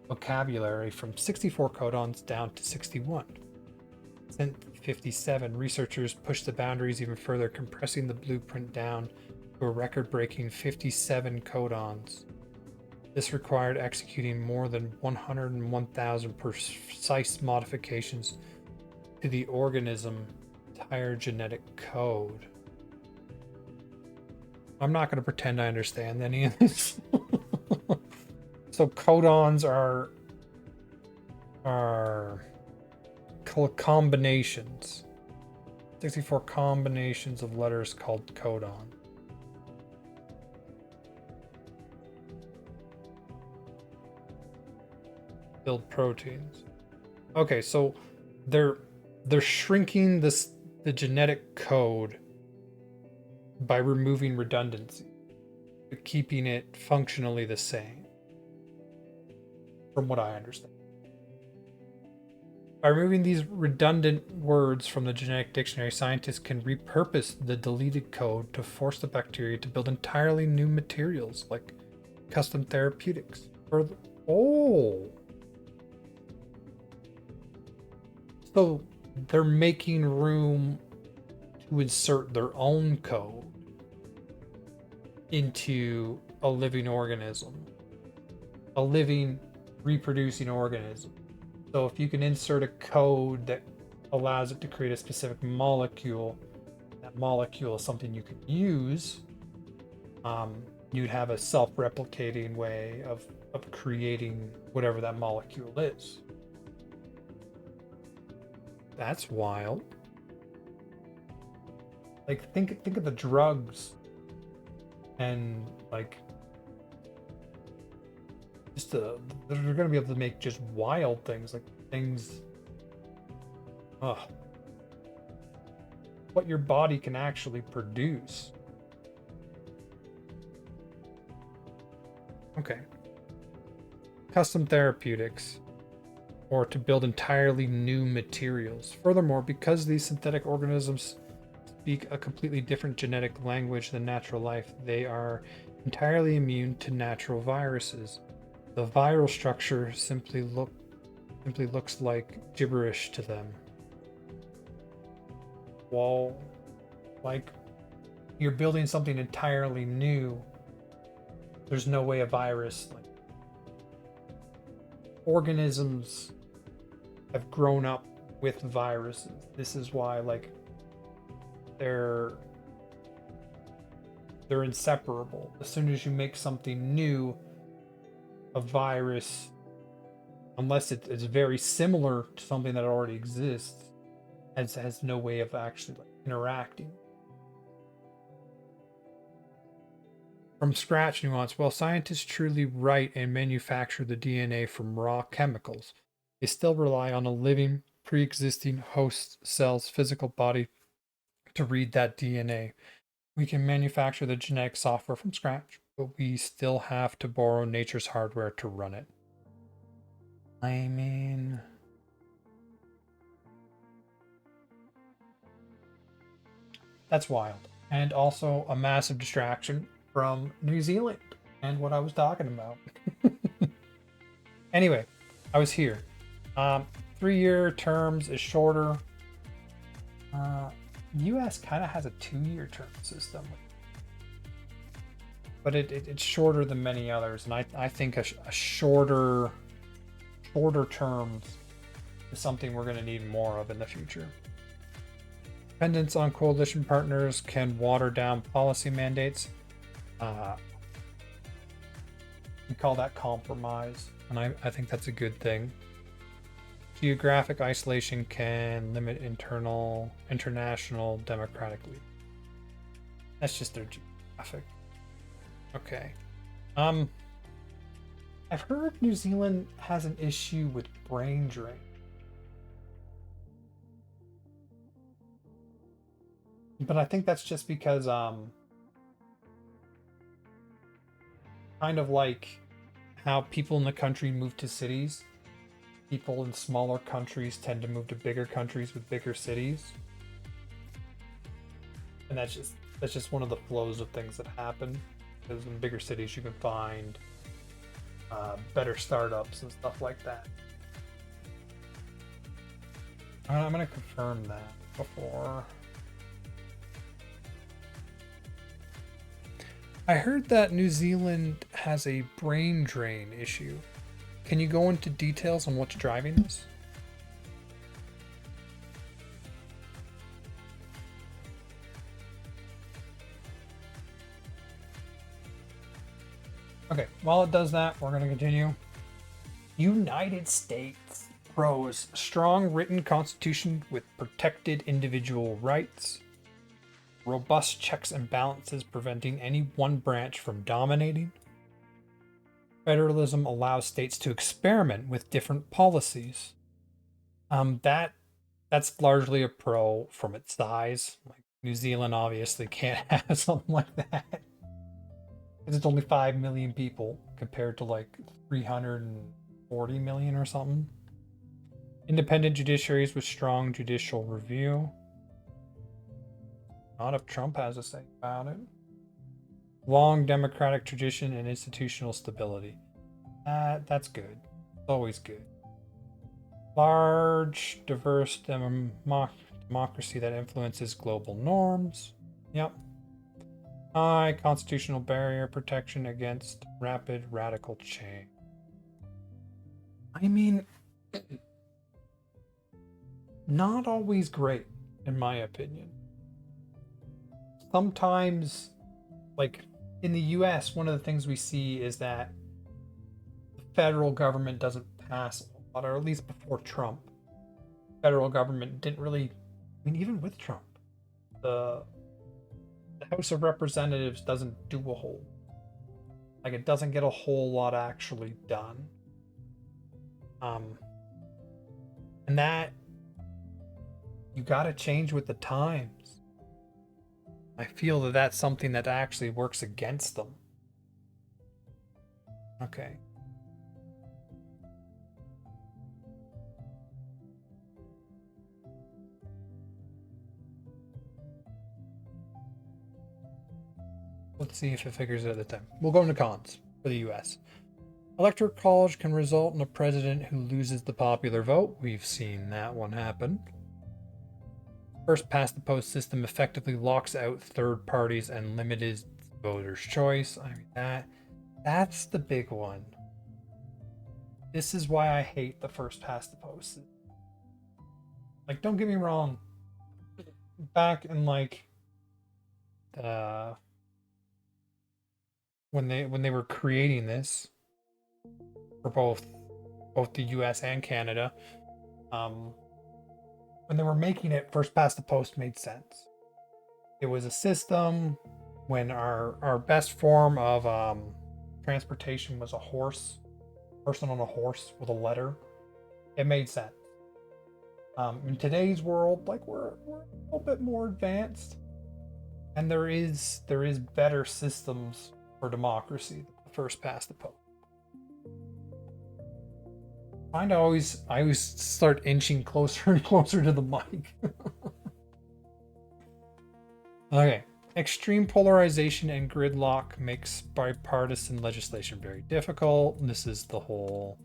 vocabulary from 64 codons down to 61. Synth 57. Researchers pushed the boundaries even further, compressing the blueprint down to a record-breaking 57 codons. This required executing more than 101,000 precise modifications to the organism's entire genetic code. I'm not going to pretend I understand any of this. So codons are combinations. 64 combinations of letters called codon. build proteins. Okay, so they're shrinking the genetic code by removing redundancy, but keeping it functionally the same, from what I understand. By removing these redundant words from the genetic dictionary, scientists can repurpose the deleted code to force the bacteria to build entirely new materials, like custom therapeutics. Oh! So they're making room to insert their own code into a living organism, a living, reproducing organism. So if you can insert a code that allows it to create a specific molecule, that molecule is something you can use, you'd have a self-replicating way of creating whatever that molecule is. That's wild. Like think of the drugs and like just they're gonna be able to make just wild things, like things what your body can actually produce. Okay. Custom therapeutics, or to build entirely new materials. Furthermore, because these synthetic organisms speak a completely different genetic language than natural life, they are entirely immune to natural viruses. The viral structure simply looks like gibberish to them. Well, like you're building something entirely new. There's no way a virus, like organisms have grown up with viruses. This is why like they're inseparable. As soon as you make something new, a virus, unless it's very similar to something that already exists, has no way of actually like interacting. From scratch nuance, while scientists truly write and manufacture the DNA from raw chemicals, they still rely on a living, pre-existing host cell's physical body to read that DNA. We can manufacture the genetic software from scratch, but we still have to borrow nature's hardware to run it. I mean, that's wild. And also a massive distraction from New Zealand and what I was talking about. Anyway, I was here. 3-year terms is shorter. US kind of has a 2-year term system, but it's shorter than many others, and I think a shorter terms is something we're going to need more of in the future. Dependence on coalition partners can water down policy mandates. We call that compromise, and I think that's a good thing. Geographic isolation can limit international democratic lead. That's just their geographic. Okay. I've heard New Zealand has an issue with brain drain. But I think that's just because kind of like how people in the country move to cities. People in smaller countries tend to move to bigger countries with bigger cities. And that's just one of the flows of things that happen. Because in bigger cities you can find better startups and stuff like that. I'm going to confirm that before. I heard that New Zealand has a brain drain issue. Can you go into details on what's driving this? Okay, while it does that, we're going to continue. United States pros strong written constitution with protected individual rights, robust checks and balances preventing any one branch from dominating, Federalism allows states to experiment with different policies. That's largely a pro from its size. Like New Zealand obviously can't have something like that. It's only 5 million people compared to like 340 million or something. Independent judiciaries with strong judicial review. Not if Trump has a say about it. Long democratic tradition and institutional stability. That's good. It's always good. Large, diverse democracy that influences global norms. Yep. High constitutional barrier protection against rapid radical change. I mean, not always great, in my opinion. Sometimes, like in the US, one of the things we see is that the federal government doesn't pass a lot, or at least before Trump, federal government didn't really, I mean, even with Trump, the House of Representatives doesn't do a whole, like it doesn't get a whole lot actually done. And that you got to change with the times. I feel that that's something that actually works against them. Okay. Let's see if it figures it out this time. We'll go into cons for the US. Electoral college can result in a president who loses the popular vote. We've seen that one happen. First past the post system effectively locks out third parties and limited voters' choice. I mean, that's the big one. This is why I hate the first past the post. Like, don't get me wrong. Back in like when they were creating this for both the US and Canada, when they were making it, first past the post made sense. It was a system when our best form of transportation was a horse, person on a horse with a letter. It made sense. In today's world, like we're a little bit more advanced, and there is better systems for democracy than the first past the post. I always start inching closer and closer to the mic. Okay. Extreme polarization and gridlock makes bipartisan legislation very difficult. This is the whole,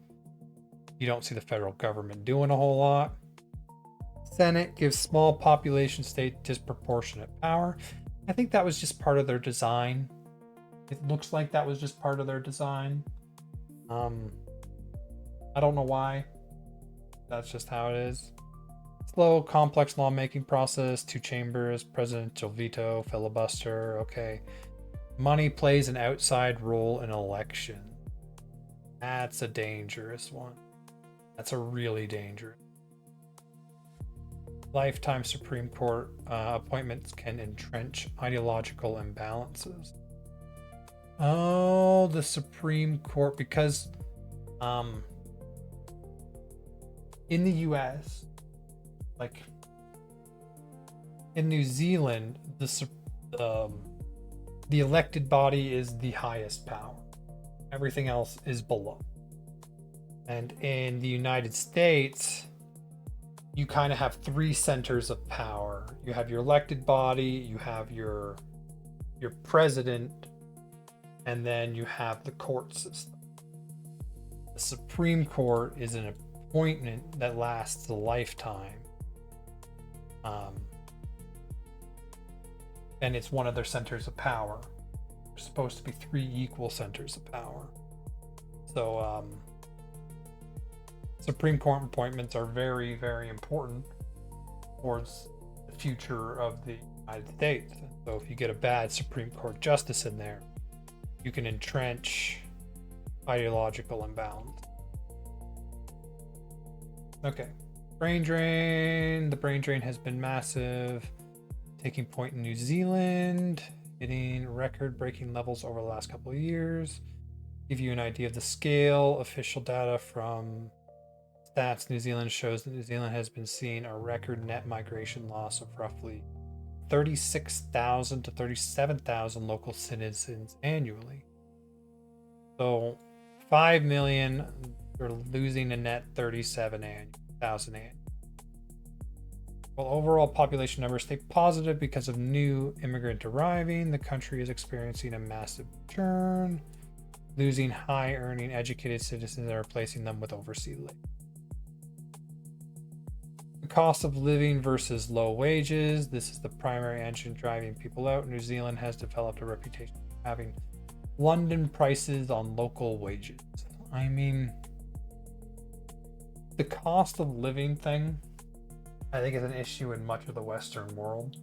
you don't see the federal government doing a whole lot. Senate gives small population state disproportionate power. I think that was just part of their design. It looks like that was just part of their design. I don't know why. That's just how it is. Slow, complex lawmaking process, 2 chambers, presidential veto, filibuster. Okay. Money plays an outside role in election. That's a dangerous one. That's a really dangerous. Lifetime Supreme Court appointments can entrench ideological imbalances. Oh, the Supreme Court, because in the US, like in New Zealand, the elected body is the highest power. Everything else is below. And in the United States, you kind of have 3 centers of power. You have your elected body, you have your president, and then you have the court system. The Supreme Court is an appointment that lasts a lifetime. And it's one of their centers of power. There's supposed to be 3 equal centers of power. So Supreme Court appointments are very, very important towards the future of the United States. So if you get a bad Supreme Court justice in there, you can entrench ideological imbalance. Okay. Brain drain. The brain drain has been massive. Taking point in New Zealand, hitting record-breaking levels over the last couple of years. Give you an idea of the scale, official data from Stats New Zealand shows that New Zealand has been seeing a record net migration loss of roughly 36,000 to 37,000 local citizens annually. So 5 million, they're losing a net 37,000 annually. While overall population numbers stay positive because of new immigrant arriving, the country is experiencing a massive churn, losing high earning educated citizens and replacing them with overseas labor. The cost of living versus low wages. This is the primary engine driving people out. New Zealand has developed a reputation for having London prices on local wages. I mean, the cost of living thing, I think, is an issue in much of the Western world.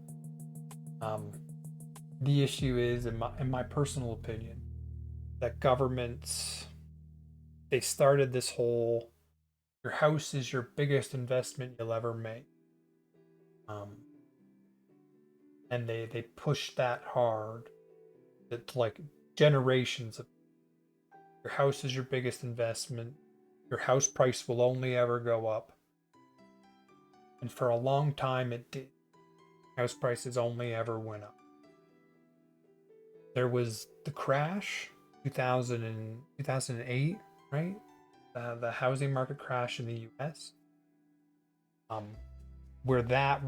The issue is, in my personal opinion, that governments, they started this whole, your house is your biggest investment you'll ever make. And they pushed that hard. It's like generations of, your house is your biggest investment. Your house price will only ever go up. And for a long time it did. House prices only ever went up. There was the crash, 2008, right? The housing market crash in the US, where that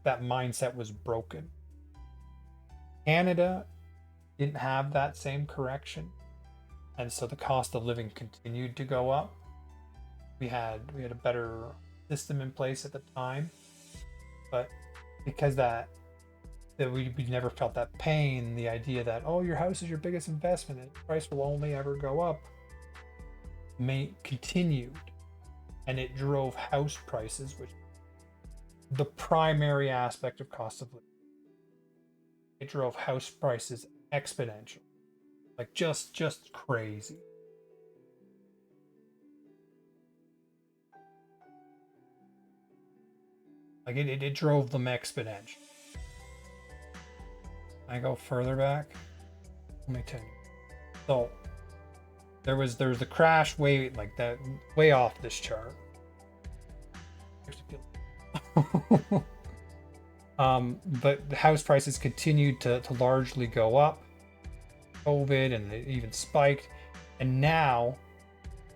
mindset was broken. Canada didn't have that same correction, and so the cost of living continued to go up. We had a better system in place at the time, but because that we never felt that pain, the idea that, oh, your house is your biggest investment and the price will only ever go up, continued, and it drove house prices, which the primary aspect of cost of living. It drove house prices exponential, like just crazy. Like it drove them exponential. I go further back. Let me tell you. So there was the crash way, like that, way off this chart. But the house prices continued to largely go up. COVID, and it even spiked. And now,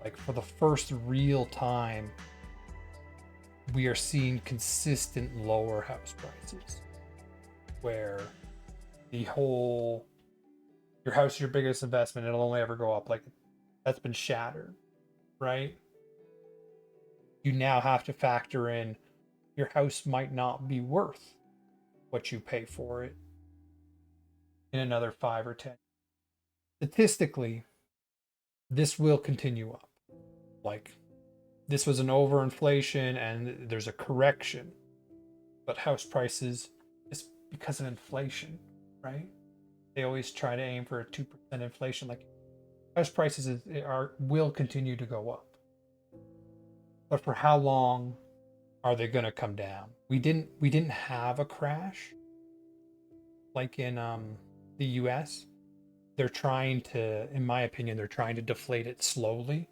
like for the first real time, we are seeing consistent lower house prices, where the whole, your house is your biggest investment, it'll only ever go up, like that's been shattered, right? You now have to factor in your house might not be worth what you pay for it in another 5 or 10. Statistically, this will continue up. Like, this was an overinflation and there's a correction, but house prices, is because of inflation, right? They always try to aim for a 2% inflation. Like, house prices will continue to go up, but for how long are they going to come down? We didn't have a crash like in the US. They're trying to, in my opinion, they're trying to deflate it slowly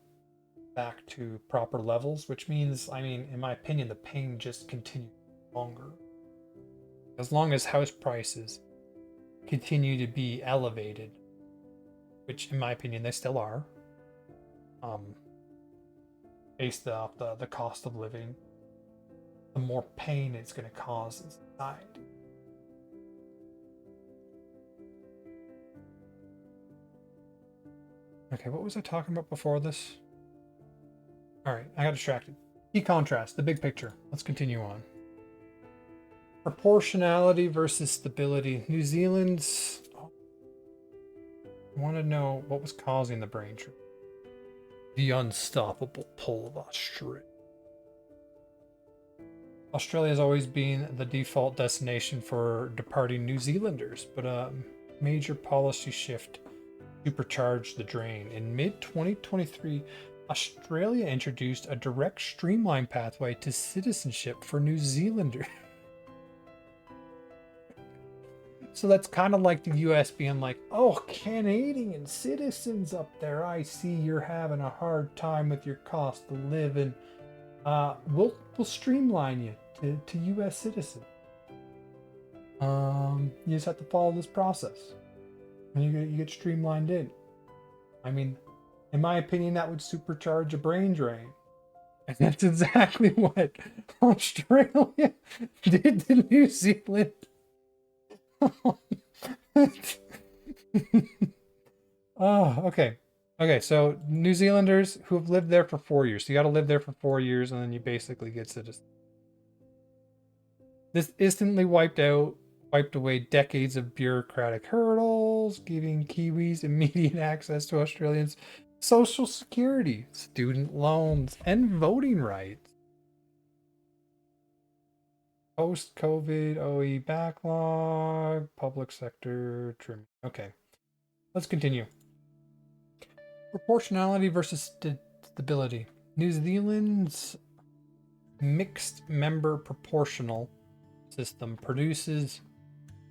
back to proper levels, which means, I mean, in my opinion, the pain just continues longer. As long as house prices continue to be elevated, which in my opinion they still are, based off the cost of living, the more pain it's going to cause in society. Okay, what was I talking about before this? All right, I got distracted. Key contrast, the big picture. Let's continue on. Proportionality versus stability. New Zealand's, I want to know what was causing the brain tree. The unstoppable pull of Australia. Australia has always been the default destination for departing New Zealanders, but a major policy shift supercharged the drain. In mid-2023, Australia introduced a direct streamlined pathway to citizenship for New Zealanders. So that's kind of like the US being like, oh, Canadian citizens up there, I see you're having a hard time with your cost of living. We'll streamline you to US citizens. You just have to follow this process. And you get streamlined in. I mean, in my opinion, that would supercharge a brain drain. And that's exactly what Australia did to New Zealand. Oh, okay. Okay, so New Zealanders who have lived there for 4 years. So you got to live there for 4 years, and then you basically get citizen. This instantly wiped away decades of bureaucratic hurdles, giving Kiwis immediate access to Australians' social security, student loans, and voting rights. Post-COVID OE backlog, public sector trim. Okay, let's continue. Proportionality versus stability. New Zealand's mixed member proportional system produces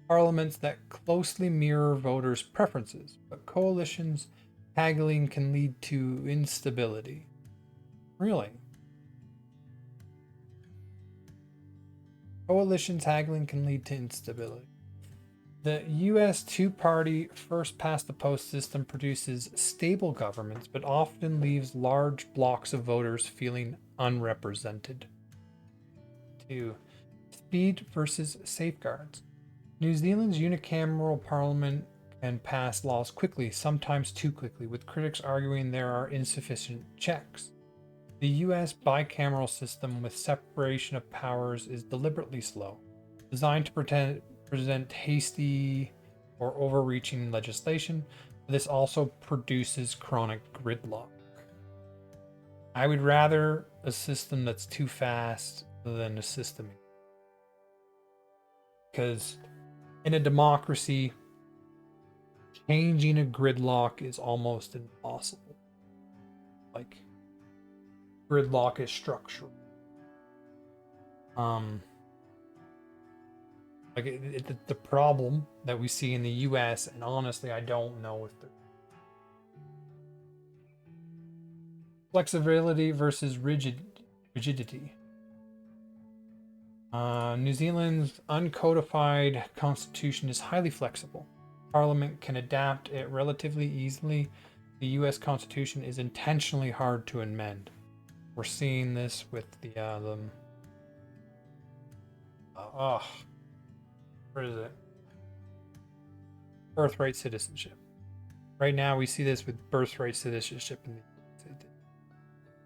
parliaments that closely mirror voters' preferences, but coalitions haggling can lead to instability. Really? Coalitions haggling can lead to instability. The US two-party first past the post system produces stable governments, but often leaves large blocks of voters feeling unrepresented. 2. Speed versus safeguards. New Zealand's unicameral parliament can pass laws quickly, sometimes too quickly, with critics arguing there are insufficient checks. The US bicameral system with separation of powers is deliberately slow, designed to present hasty or overreaching legislation. This also produces chronic gridlock. I would rather a system that's too fast than a system. Because in a democracy, changing a gridlock is almost impossible. Like, gridlock is structural. The problem that we see in the US, and honestly, I don't know if they're flexibility versus rigidity. New Zealand's uncodified constitution is highly flexible. Parliament can adapt it relatively easily. The US Constitution is intentionally hard to amend. We're seeing this with where is it? Birthright citizenship. Right now, we see this with birthright citizenship, and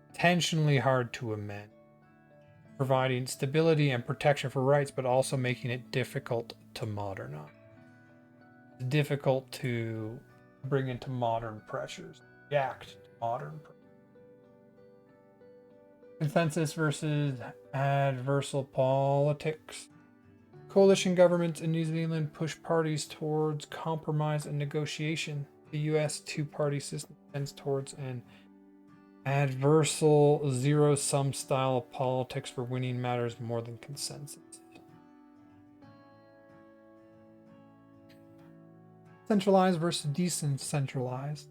intentionally hard to amend, providing stability and protection for rights, but also making it difficult to modernize. It's difficult to bring into modern pressures, react to modern pressures. Consensus versus adversarial politics. Coalition governments in New Zealand push parties towards compromise and negotiation. The US two-party system tends towards an adversarial zero-sum style of politics where winning matters more than consensus. Centralized versus decentralized.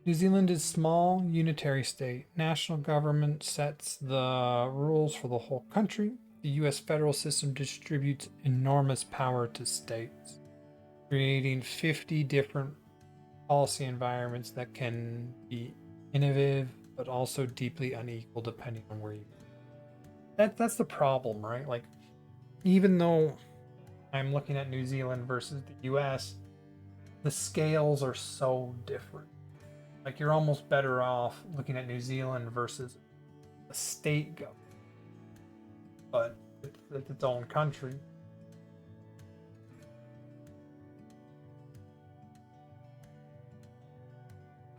New Zealand is a small, unitary state. National government sets the rules for the whole country. The US federal system distributes enormous power to states, creating 50 different policy environments that can be innovative but also deeply unequal depending on where you are. That's the problem, right? Like, even though I'm looking at New Zealand versus the US, the scales are so different. Like, you're almost better off looking at New Zealand versus a state government, but it's its own country.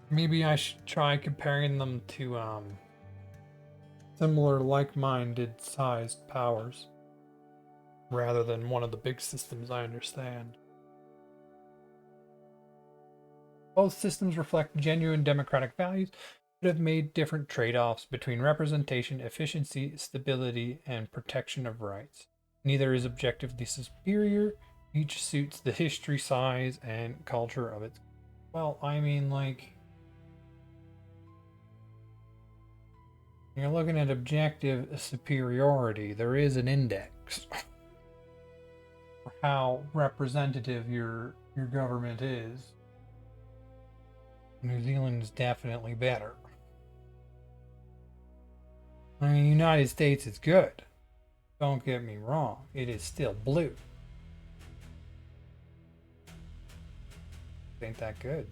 Maybe I should try comparing them to similar, like-minded sized powers rather than one of the big systems I understand. Both systems reflect genuine democratic values, but have made different trade-offs between representation, efficiency, stability, and protection of rights. Neither is objectively superior, Each suits the history, size, and culture of its. Well, I mean, like, you're looking at objective superiority. There is an index for how representative your government is. New Zealand is definitely better. I mean, United States is good. Don't get me wrong. It is still blue. Ain't that good.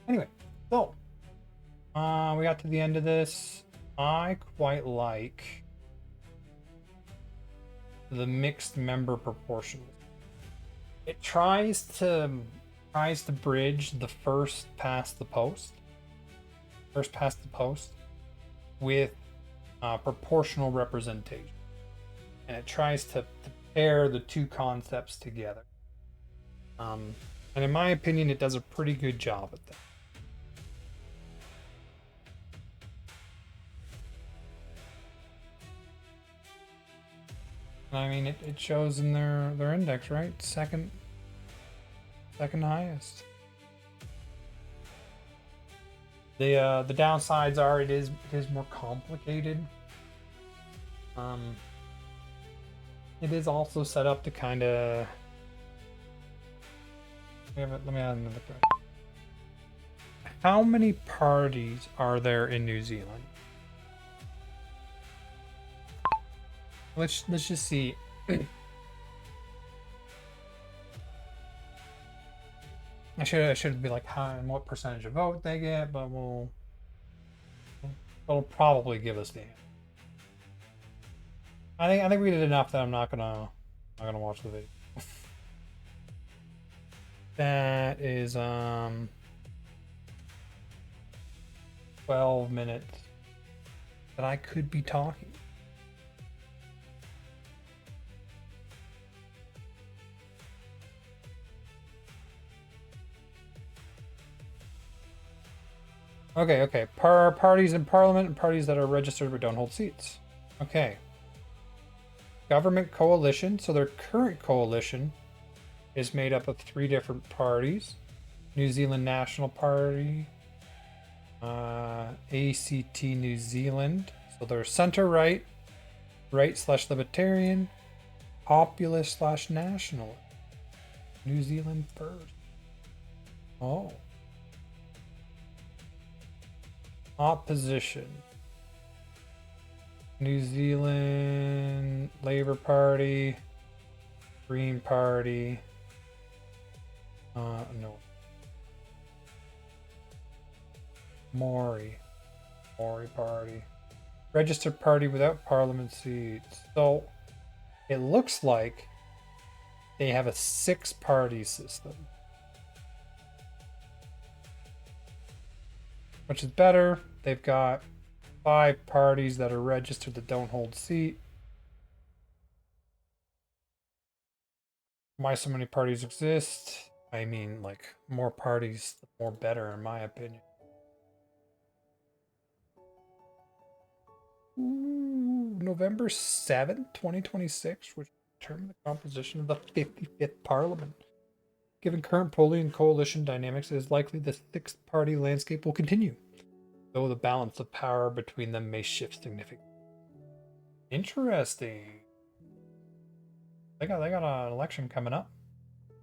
Anyway, so we got to the end of this. I quite like the mixed member proportion. It tries to bridge the first past the post with proportional representation, and it tries to pair the two concepts together. And in my opinion, it does a pretty good job at that. I mean, it shows in their index, right? Second highest. The downsides are it is more complicated. It is also set up to kind of. Let me add another question. How many parties are there in New Zealand? Let's just see. I should be like how and what percentage of vote they get, but it'll probably give us the answer. I think we did enough that I'm not gonna watch the video. That is 12 minutes that I could be talking. Okay. Parties in Parliament and parties that are registered but don't hold seats. Okay. Government coalition. So their current coalition is made up of 3 different parties. New Zealand National Party, ACT New Zealand. So they're center-right, right/libertarian, populist/nationalist. New Zealand First. Oh. Opposition. New Zealand Labour Party, Green Party. No. Maori Party. Registered party without parliament seats. So it looks like they have a 6-party system, which is better. They've got 5 parties that are registered that don't hold seat. Why so many parties exist? I mean, like, more parties, the more better, in my opinion. Ooh, November 7th, 2026, which determine the composition of the 55th Parliament. Given current polling and coalition dynamics, it is likely the 6-party landscape will continue, though the balance of power between them may shift significantly. Interesting. They got an election coming up.